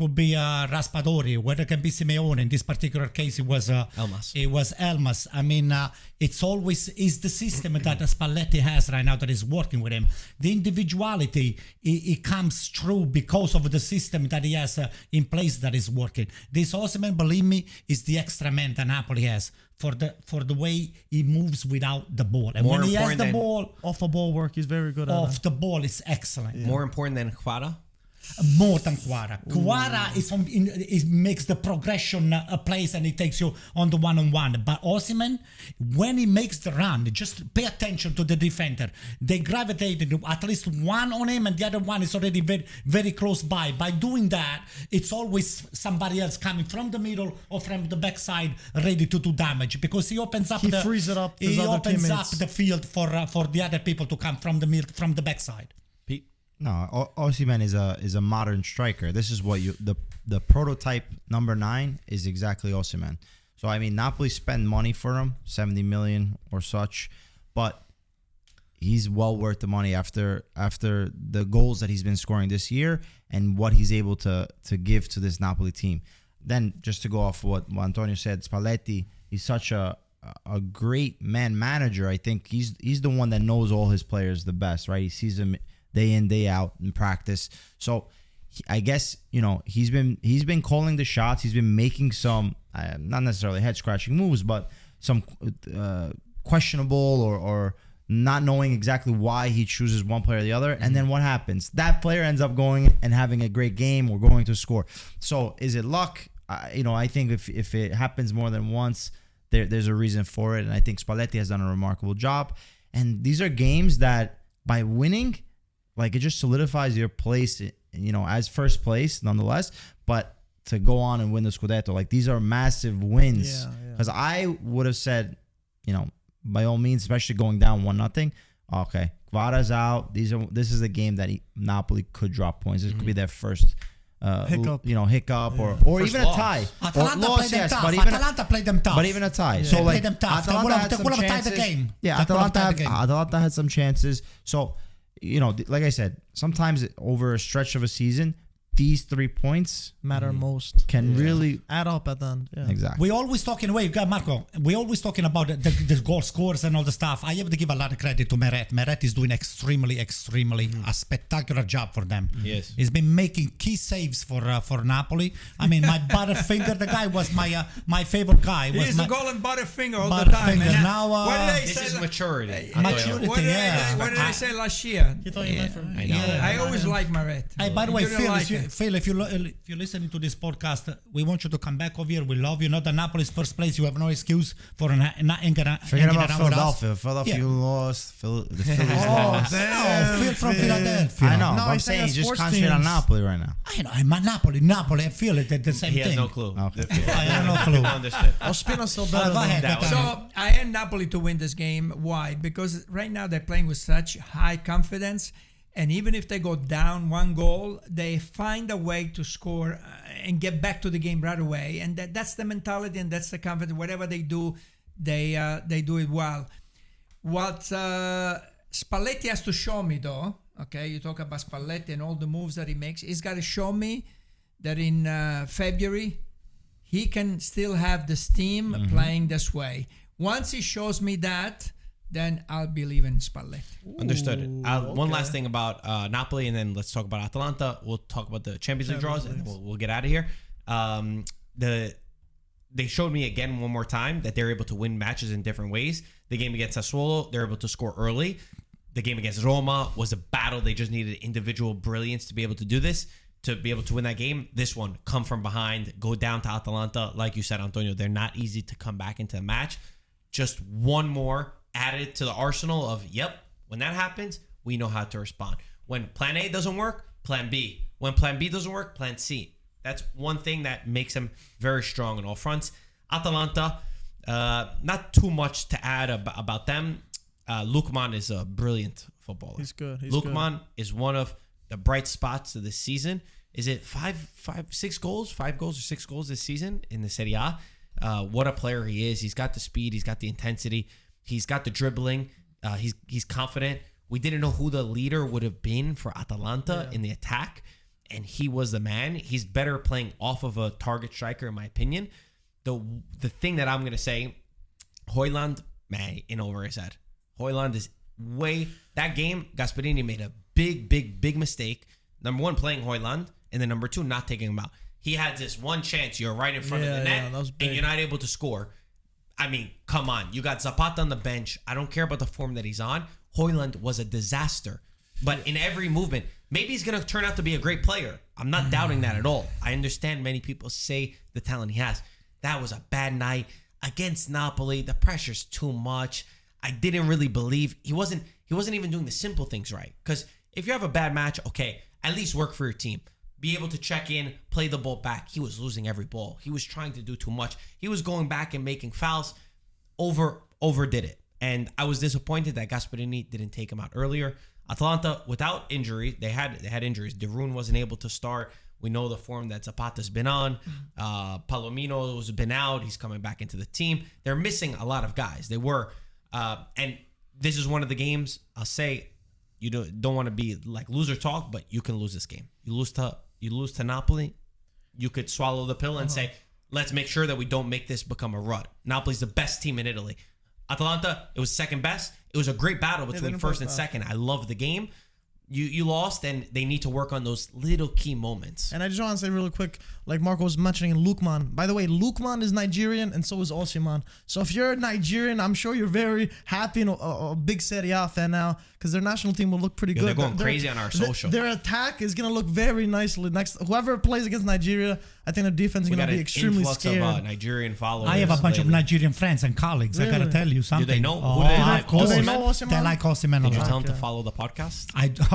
Raspadori, whether it can be Simeone. In this particular case, it was Elmas. It was Elmas. I mean, it's always is the system that Spalletti has right now that is working with him. The individuality it comes through because of the system that he has in place that is working. This Osimhen, believe me, is the extra man that Napoli has for the way he moves without the ball. And when he has the ball, off the ball work, he's very good at it. Off the ball, it's excellent. Yeah. More important than Quara? More than Quara. Quara is makes the progression place and it takes you on the one-on-one. But Osimhen, when he makes the run, just pay attention to the defender. They gravitate at least one on him and the other one is already very, very close by. By doing that, it's always somebody else coming from the middle or from the backside ready to do damage because he opens up he opens up the field for the other people to come from the backside. No, Osimhen is a modern striker. This is what the prototype number 9 is exactly Osimhen. So I mean, Napoli spend money for him, 70 million or such, but he's well worth the money after the goals that he's been scoring this year and what he's able to give to this Napoli team. Then just to go off what Antonio said, Spalletti, he's such a great man manager. I think he's the one that knows all his players the best, right? He sees them day in, day out in practice. So I guess, he's been calling the shots. He's been making some, not necessarily head-scratching moves, but some questionable or not knowing exactly why he chooses one player or the other. And then what happens? That player ends up going and having a great game or going to score. So is it luck? I think if it happens more than once, there's a reason for it. And I think Spalletti has done a remarkable job. And these are games that by winning, like, it just solidifies your place, as first place nonetheless. But to go on and win the Scudetto, like, these are massive wins. Because I would have said, by all means, especially going down 1-0, okay, Guarda's out. This is a game that Napoli could drop points. This could be their first hiccup, or First even loss. a tie. Atalanta Or played them tough. but even Atalanta played them tough. But even a tie. Yeah. So They like played them tough. Atalanta had They some could have tied chances. the game. Yeah, They could have tied the game. Atalanta had some chances. So, like I said, sometimes over a stretch of a season, these 3 points matter most. can really Add up at the end. Yeah. exactly. We always talking Marco. We always talking about the goal scores and all the stuff. I have to give a lot of credit to Miretti. Miretti is doing extremely a spectacular job for them. Yes. He's been making key saves for Napoli. I mean, my Butterfinger, the guy was my favorite guy. He's my the golden Butterfinger all the time. Butterfinger. And Now, what did they This say? is maturity. Maturity. What did Yeah. I say last year? You thought you meant for I me. know. I always like Miretti. Hey, by the way, You didn't Phil, if you're listening to this podcast, we want you to come back over here. We love you. Not that Napoli's first place. You have no excuse for not hanging around Forget about with us. Philadelphia. Philadelphia Yeah. lost. The Phillies lost. No, Phil from Philadelphia. I know. No, but I'm he's saying saying he's just sports concentrating on teams. Napoli right now. I know. I'm at Napoli. I feel it. The same He thing. has no clue. Okay. I have no clue. Understood. Ospina's still better Go than ahead. That was- So I had Napoli to win this game. Why? Because right now they're playing with such high confidence, and even if they go down 1 goal, they find a way to score and get back to the game right away. And that's the mentality and that's the confidence. Whatever they do, they do it well. What Spalletti has to show me, though, okay, you talk about Spalletti and all the moves that he makes. He's got to show me that in February he can still have this team playing this way. Once he shows me that, then I'll believe in Spalletti. Understood. One last thing about Napoli, and then let's talk about Atalanta. We'll talk about the Champions League draws, and we'll get out of here. They showed me again one more time that they're able to win matches in different ways. The game against Sassuolo, they're able to score early. The game against Roma was a battle. They just needed individual brilliance to be able to do this, to be able to win that game. This one, come from behind, go down to Atalanta. Like you said, Antonio, they're not easy to come back into a match. Just one more added to the arsenal of, when that happens, we know how to respond. When plan A doesn't work, plan B. When plan B doesn't work, plan C. That's one thing that makes them very strong on all fronts. Atalanta, not too much to add about them. Lookman is a brilliant footballer. He's good. Lookman is one of the bright spots of this season. Is it 6 goals? 5 goals or 6 goals this season in the Serie A? What a player he is. He's got the speed. He's got the intensity. He's got the dribbling. He's confident. We didn't know who the leader would have been for Atalanta in the attack, and he was the man. He's better playing off of a target striker, in my opinion. The thing that I'm going to say, Højlund, man, in over his head. Højlund is that game, Gasperini made a big mistake. Number 1, playing Højlund, and then number 2, not taking him out. He had this one chance. You're right in front of the net, that was big. and you're not able to score. I mean, come on. You got Zapata on the bench. I don't care about the form that he's on. Højlund was a disaster. But in every movement, maybe he's going to turn out to be a great player. I'm not doubting that at all. I understand many people say the talent he has. That was a bad night against Napoli. The pressure's too much. I didn't really believe he wasn't even doing the simple things right. Because if you have a bad match, okay, at least work for your team. Be able to check in, play the ball back. He was losing every ball. He was trying to do too much. He was going back and making fouls. Overdid it. And I was disappointed that Gasperini didn't take him out earlier. Atalanta, without injury, they had injuries. De Roon wasn't able to start. We know the form that Zapata's been on. Palomino's been out. He's coming back into the team. They're missing a lot of guys. They were. And this is one of the games, I'll say, you don't want to be like loser talk, but you can lose this game. You lose to Napoli, you could swallow the pill and say, let's make sure that we don't make this become a rut. Napoli's the best team in Italy. Atalanta, it was second best. It was a great battle between first and second. I love the game, You lost, and they need to work on those little key moments. And I just want to say really quick, like Marco was mentioning Lookman. By the way, Lookman is Nigerian, and so is Osimhen. So if you're Nigerian, I'm sure you're very happy and a big Serie A fan now, because their national team will look pretty good. They're going crazy on our social. Their attack is going to look very nicely. Next, whoever plays against Nigeria, I think the defense is going to be extremely scared. Of Nigerian followers. I have a bunch of Nigerian friends and colleagues. I gotta tell you something. Do they know? Oh, Who they of like? course. Do they know Osimhen? They like Osimhen a Did you lot. tell them to follow the podcast?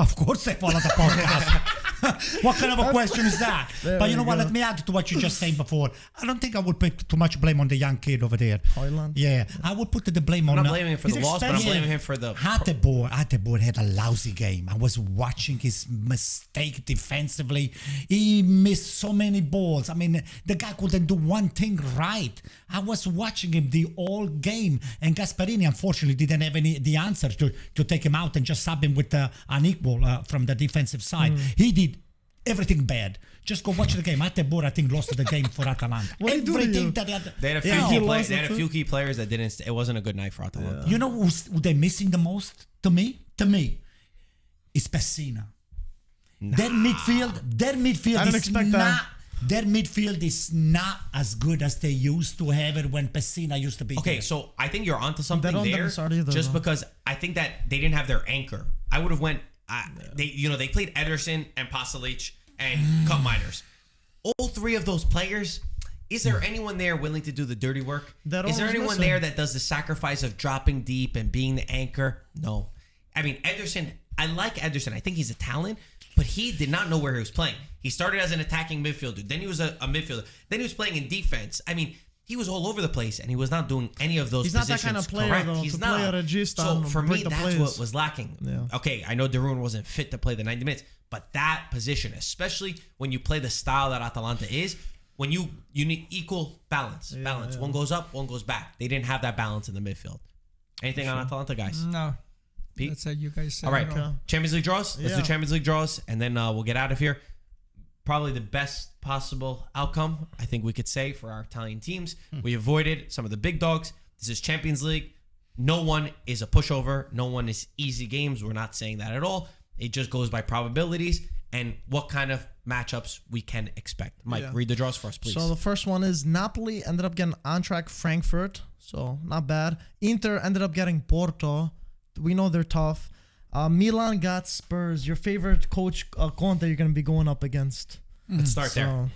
Of course they follow the podcast. What kind of a question is that? But you know what? Let me add to what you just said before. I don't think I would put too much blame on the young kid over there. Hoyland? Yeah, I would put the blame on. I'm not blaming him for the he's loss, but I'm expensive. blaming him for the. Atebor had a lousy game. I was watching his mistake defensively. He missed so many balls. I mean, the guy couldn't do one thing right. I was watching him the whole game, and Gasperini unfortunately didn't have the answer to take him out and just sub him with an equal from the defensive side. He did everything bad. Just go watch the game. Atebor, I think, lost the game for Atalanta. What did he do to you? They had a few key players that didn't. It wasn't a good night for Atalanta. You know who they're missing the most? To me, is Pessina. Their midfield I didn't is expect not. that. Their midfield is not as good as they used to have it when Pessina used to be. Okay, there. so I think you're onto something don't there. start either, Just though. because I think that they didn't have their anchor. I would have went. They played Ederson and Pasalic and Cup Miners. All three of those players. Is there anyone there willing to do the dirty work? Is there anyone there that does the sacrifice of dropping deep and being the anchor? No. I mean, Ederson. I like Ederson. I think he's a talent, but he did not know where he was playing. He started as an attacking midfielder. Then he was a midfielder. Then he was playing in defense. I mean, he was all over the place, and he was not doing any of those He's not positions. that kind of player, correct. though, He's to not. play at a G-style So and for me, break the that's plays. what was lacking. Yeah. Okay, I know Darun wasn't fit to play the 90 minutes, but that position, especially when you play the style that Atalanta is, when you need equal balance. One goes up, one goes back. They didn't have that balance in the midfield. Anything on Atalanta, guys? No. Pete? That's how you guys said All right, it all. Champions League draws. Let's do Yeah. Champions League draws, and then we'll get out of here. Probably the best possible outcome, I think we could say, for our Italian teams. We avoided some of the big dogs. This is Champions League. No one is a pushover. No one is easy games. We're not saying that at all. It just goes by probabilities and what kind of matchups we can expect. Mike, read the draws for us, please. So the first one is Napoli ended up getting Eintracht Frankfurt, so not bad. Inter ended up getting Porto. We know they're tough. Milan got Spurs. Your favorite coach, Conte, you're going to be going up against. Let's start there.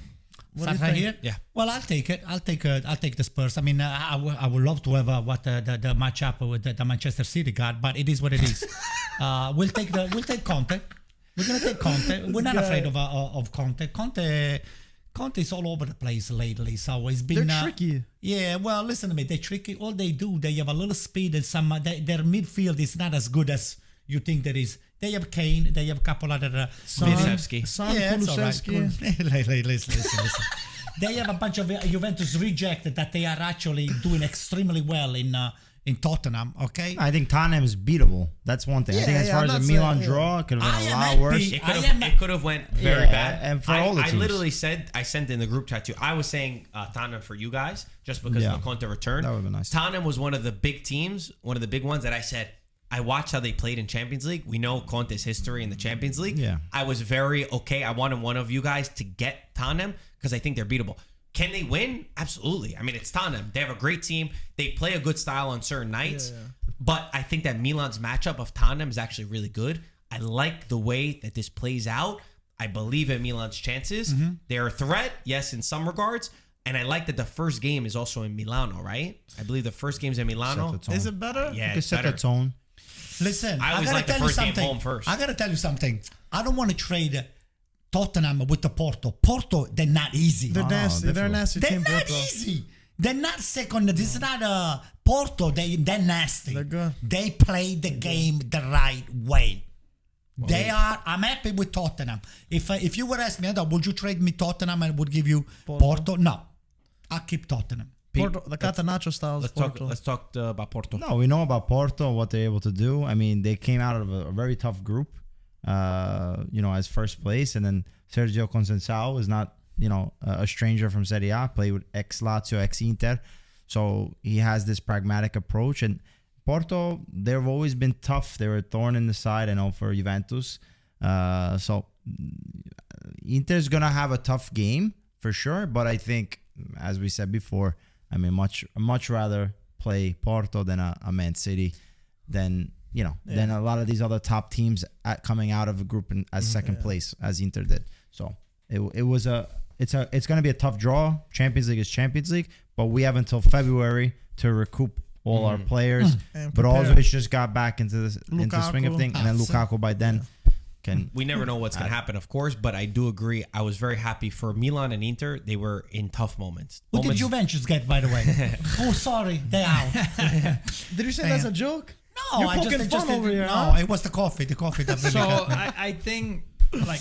What do you Start right think? here? Yeah. Well, I'll take it. I'll take the Spurs. I mean, I would love to have the matchup with the Manchester City got, but it is what it is. We'll take Conte. We're gonna take Conte. We're not afraid of Conte. Conte is all over the place lately, so it's been. They're tricky. Yeah, well, listen to me. They're tricky. All they do, they have a little speed, and their midfield is not as good as you think there is. They have Kane. They have a couple other. Kulusevski. Son Yeah, it's all right. Kulusevski. Listen. They have a bunch of Juventus rejected that they are actually doing extremely well in Tottenham. Okay. I think Tottenham is beatable. That's one thing. I think as far as the Milan draw, it could have been a lot worse. It could have went very bad. And for all the I teams. literally said, I sent in the group chat too. I was saying Tottenham for you guys just because of the Conte return. That would have been nice. Tottenham was one of the big teams, one of the big ones that I said, I watched how they played in Champions League. We know Conte's history in the Champions League. Yeah. I was very okay. I wanted one of you guys to get Tottenham because I think they're beatable. Can they win? Absolutely. I mean, it's Tottenham. They have a great team. They play a good style on certain nights. But I think that Milan's matchup of Tottenham is actually really good. I like the way that this plays out. I believe in Milan's chances. They're a threat, yes, in some regards. And I like that the first game is also in Milano, right? I believe the first game's in Milano. Is it better? Yeah, You could it's set better. the tone. Listen, I always gotta like the tell you first game something. home first. I gotta tell you something. I don't want to trade Tottenham with the Porto. Porto, they're not easy. They're nasty. They're a nasty They're team. not Porto. easy. They're not second. This is not Porto. They're nasty. They're good. They play the game the right way. I'm happy with Tottenham. If you were asking me, would you trade me Tottenham and would give you Porto? No, I'll keep Tottenham. Porto, the Catenaccio style is Porto. Let's talk about Porto. No, we know about Porto, what they're able to do. I mean, they came out of a very tough group, as first place. And then Sergio Conceição is not, a stranger from Serie A, played with ex-Lazio, ex-Inter. So he has this pragmatic approach. And Porto, they've always been tough. They were a thorn in the side, I know, for Juventus. So Inter's gonna have a tough game for sure, but I think, as we said before, I mean, much rather play Porto than a Man City, than than a lot of these other top teams coming out of a group as second place, as Inter did. So it's gonna be a tough draw. Champions League is Champions League, but we have until February to recoup all our players. But also, it's just got back into the swing of things, and then Lukaku by then. We never know what's going to happen, of course, but I do agree. I was very happy for Milan and Inter. They were in tough moments. What did Juventus get, by the way? Oh, sorry, they out. Did you say that's a joke? No, You're I poking fun over here. No, it was the coffee. The coffee that really So got me. I think, like,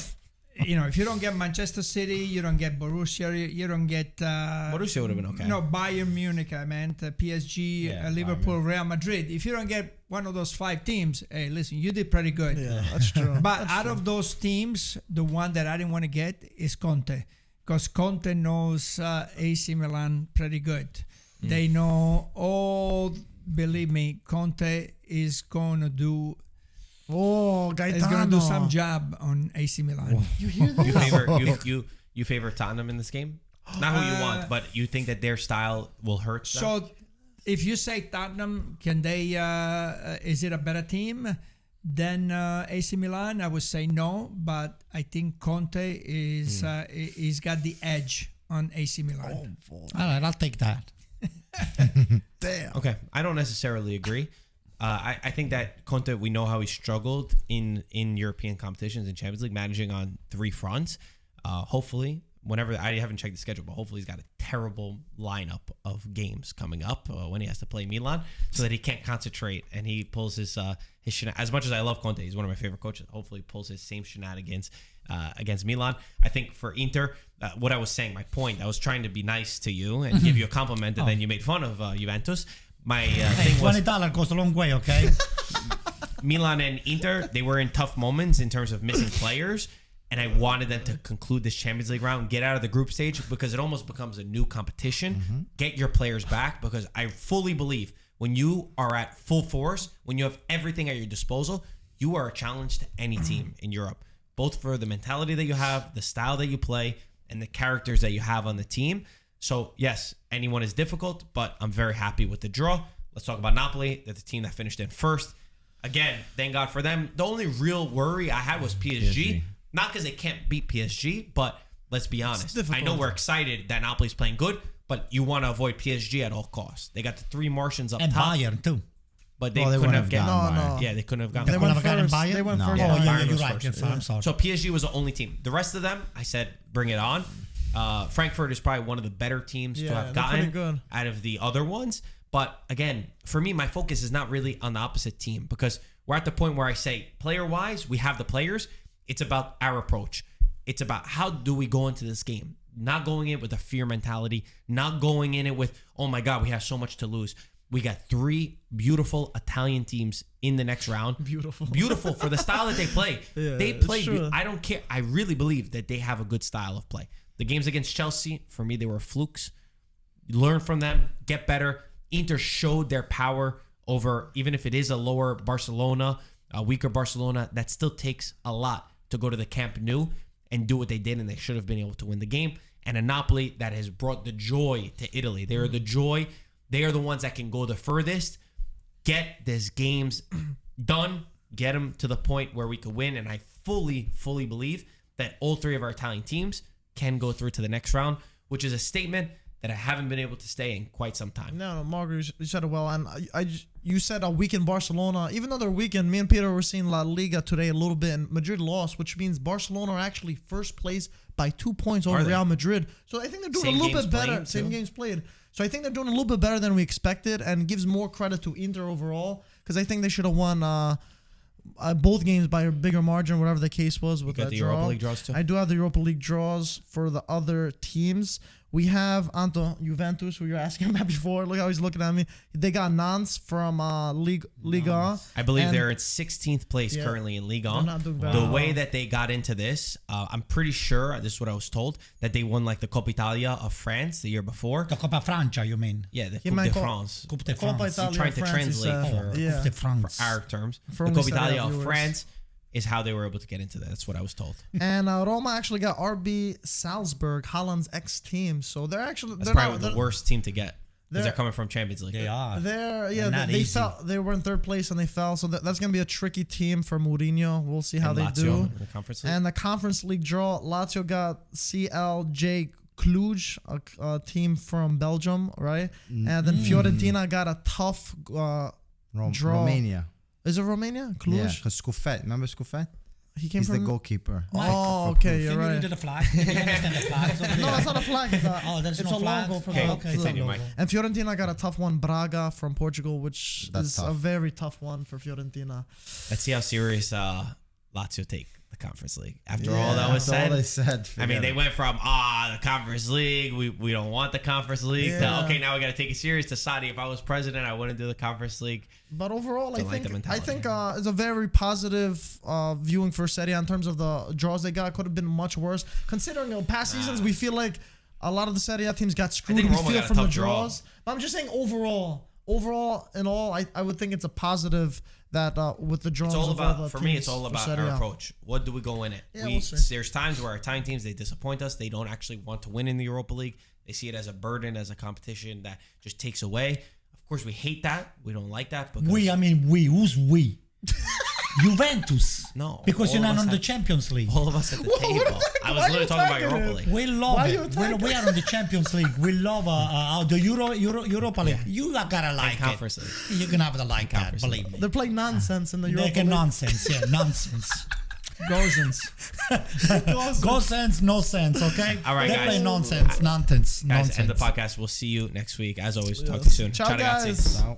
if you don't get Manchester City, you don't get Borussia, you don't get Borussia would have been okay. No, Bayern Munich, I meant PSG, Liverpool, Real Madrid. If you don't get one of those 5 teams, hey, listen, you did pretty good. Yeah, that's true. But out of those teams, the one that I didn't want to get is Conte, because Conte knows AC Milan pretty good. They know believe me, Conte is going to do. Oh, Gaetano. He's going to do some job on AC Milan. You hear that? You favor Tottenham in this game? Not who you want, but you think that their style will hurt them? So, if you say Tottenham, can they? Is it a better team than AC Milan? I would say no, but I think Conte is he's got the edge on AC Milan. All right, I'll take that. Damn. Okay, I don't necessarily agree. I think that Conte, we know how he struggled in European competitions and Champions League, managing on 3 fronts. Hopefully, whenever, I haven't checked the schedule, but hopefully he's got a terrible lineup of games coming up when he has to play Milan, so that he can't concentrate and he pulls his as much as I love Conte, he's one of my favorite coaches. Hopefully he pulls his same shenanigans against Milan. I think for Inter, what I was saying, my point, I was trying to be nice to you and give you a compliment, and then you made fun of Juventus. My thing was $20 goes a long way, okay? Milan and Inter, they were in tough moments in terms of missing players, and I wanted them to conclude this Champions League round, get out of the group stage, because it almost becomes a new competition. Get your players back, because I fully believe when you are at full force, when you have everything at your disposal, you are a challenge to any team in Europe, both for the mentality that you have, the style that you play, and the characters that you have on the team. So, yes, anyone is difficult, but I'm very happy with the draw. Let's talk about Napoli. They're the team that finished in first. Again, thank God for them. The only real worry I had was PSG. Not because they can't beat PSG, but let's be honest. I know we're excited that Napoli's playing good, but you want to avoid PSG at all costs. They got the 3 Martians up and top. And Bayern, too. But they couldn't have gotten No. Yeah, they couldn't have gotten They went first. They went first. Oh, yeah, Bayern you're was right. first. Yes, I'm sorry. So PSG was the only team. The rest of them, I said, bring it on. Frankfurt is probably one of the better teams to have gotten out of the other ones. But again, for me, my focus is not really on the opposite team, because we're at the point where I say, player-wise, we have the players. It's about our approach. It's about how do we go into this game? Not going in with a fear mentality, not going in it with, oh my God, we have so much to lose. We got 3 beautiful Italian teams in the next round. Beautiful for the style that they play. They play. I don't care. I really believe that they have a good style of play. The games against Chelsea, for me, they were flukes. Learn from them, get better. Inter showed their power over, even if it is a lower Barcelona, a weaker Barcelona, that still takes a lot to go to the Camp Nou and do what they did, and they should have been able to win the game. And a Napoli that has brought the joy to Italy. They are the joy. They are the ones that can go the furthest. Get these games done. Get them to the point where we could win. And I fully believe that all 3 of our Italian teams can go through to the next round, which is a statement that I haven't been able to stay in quite some time. No, Margaret, you said it well. And you said a week in Barcelona. Even though they're weekend, me and Peter were seeing La Liga today a little bit, and Madrid lost, which means Barcelona are actually first place by 2 points over Real Madrid. So I think they're doing a little bit better. Same games played. So I think they're doing a little bit better than we expected, and gives more credit to Inter overall, because I think they should have won both games by a bigger margin, whatever the case was with that the draw. Europa League draws too? I do have the Europa League draws for the other teams. We have Anto, Juventus, who you're asking about before. Look how he's looking at me. They got Nantes from Liga. I believe they're at 16th place currently in Liga. They're not doing bad. The way that they got into this, I'm pretty sure, this is what I was told, that they won like the Coppa Italia of France the year before. The Coppa Francia, you mean? Yeah, the Coupe de France. Coupe de Coppa France. Italia I'm trying to France, translate for Coupe de France. our terms. For The only Coppa set it Italia up of viewers. France. is how they were able to get into that. That's what I was told. And Roma actually got RB Salzburg, Holland's ex-team. So they're actually That's they're probably not, the worst team to get because they're they're- coming from Champions League. They are. They easy. fell. They were in third place and they fell. So that's gonna be a tricky team for Mourinho. We'll see how And they Lazio do. in the Conference League. And the Conference League draw, Lazio got CLJ Cluj, a team from Belgium, right? And then Fiorentina got a tough draw. Romania. Is it Romania? Cluj? Yeah, because Scuffet. Remember Scuffet? He came He's the from. goalkeeper. Oh, okay, you're Can you right. read the flag? Do you understand the flag? No, it's not a flag. It's a, Oh, there's it's no a flag? logo for Okay, the okay, thank you, Mike. And Fiorentina got a tough one, Braga from Portugal, which That's is tough. a very tough one for Fiorentina. Let's see how serious Lazio take the Conference League. After Yeah, all that was That's all they said, said. I mean, Forget they it. went from the Conference League, we don't want the Conference League, Yeah. to okay, now we got to take it serious. To Sadi, if I was president, I wouldn't do the Conference League. But overall, Don't like the I mentality. think it's a very positive viewing for Serie A in terms of the draws they got. Could have been much worse. Considering past seasons, we feel like a lot of the Serie A teams got screwed. think We Roma feel got a from the tough draw. draws. But I'm just saying overall, in all, I would think it's a positive that with the draws. It's all of about the for me. teams It's all for about Serie our A. approach. What do we go in it? Yeah, we'll see. There's times where our Italian teams they disappoint us. They don't actually want to win in the Europa League. They see it as a burden, as a competition that just takes away. Of course, we hate that. We don't like that. Because We. Who's we? Juventus. No, Because all you're of not us on the have- Champions League. all of us at the What table. the- I why was are you literally talking about attacking Europa him? League. We love Why are you it. attacking We are on the Champions League. We love the Europa League. You gotta like Conference it. League. You're gonna have to like that. Conference Believe League. me. They're playing nonsense in the They're Europa League. nonsense. Yeah, nonsense. Gozens. Go sense, no sense. Okay. All right, They guys. play nonsense. Guys, Nonsense. end the podcast. We'll see you next week. As always, talk to you soon. Ciao, ragazzi. guys. Ciao.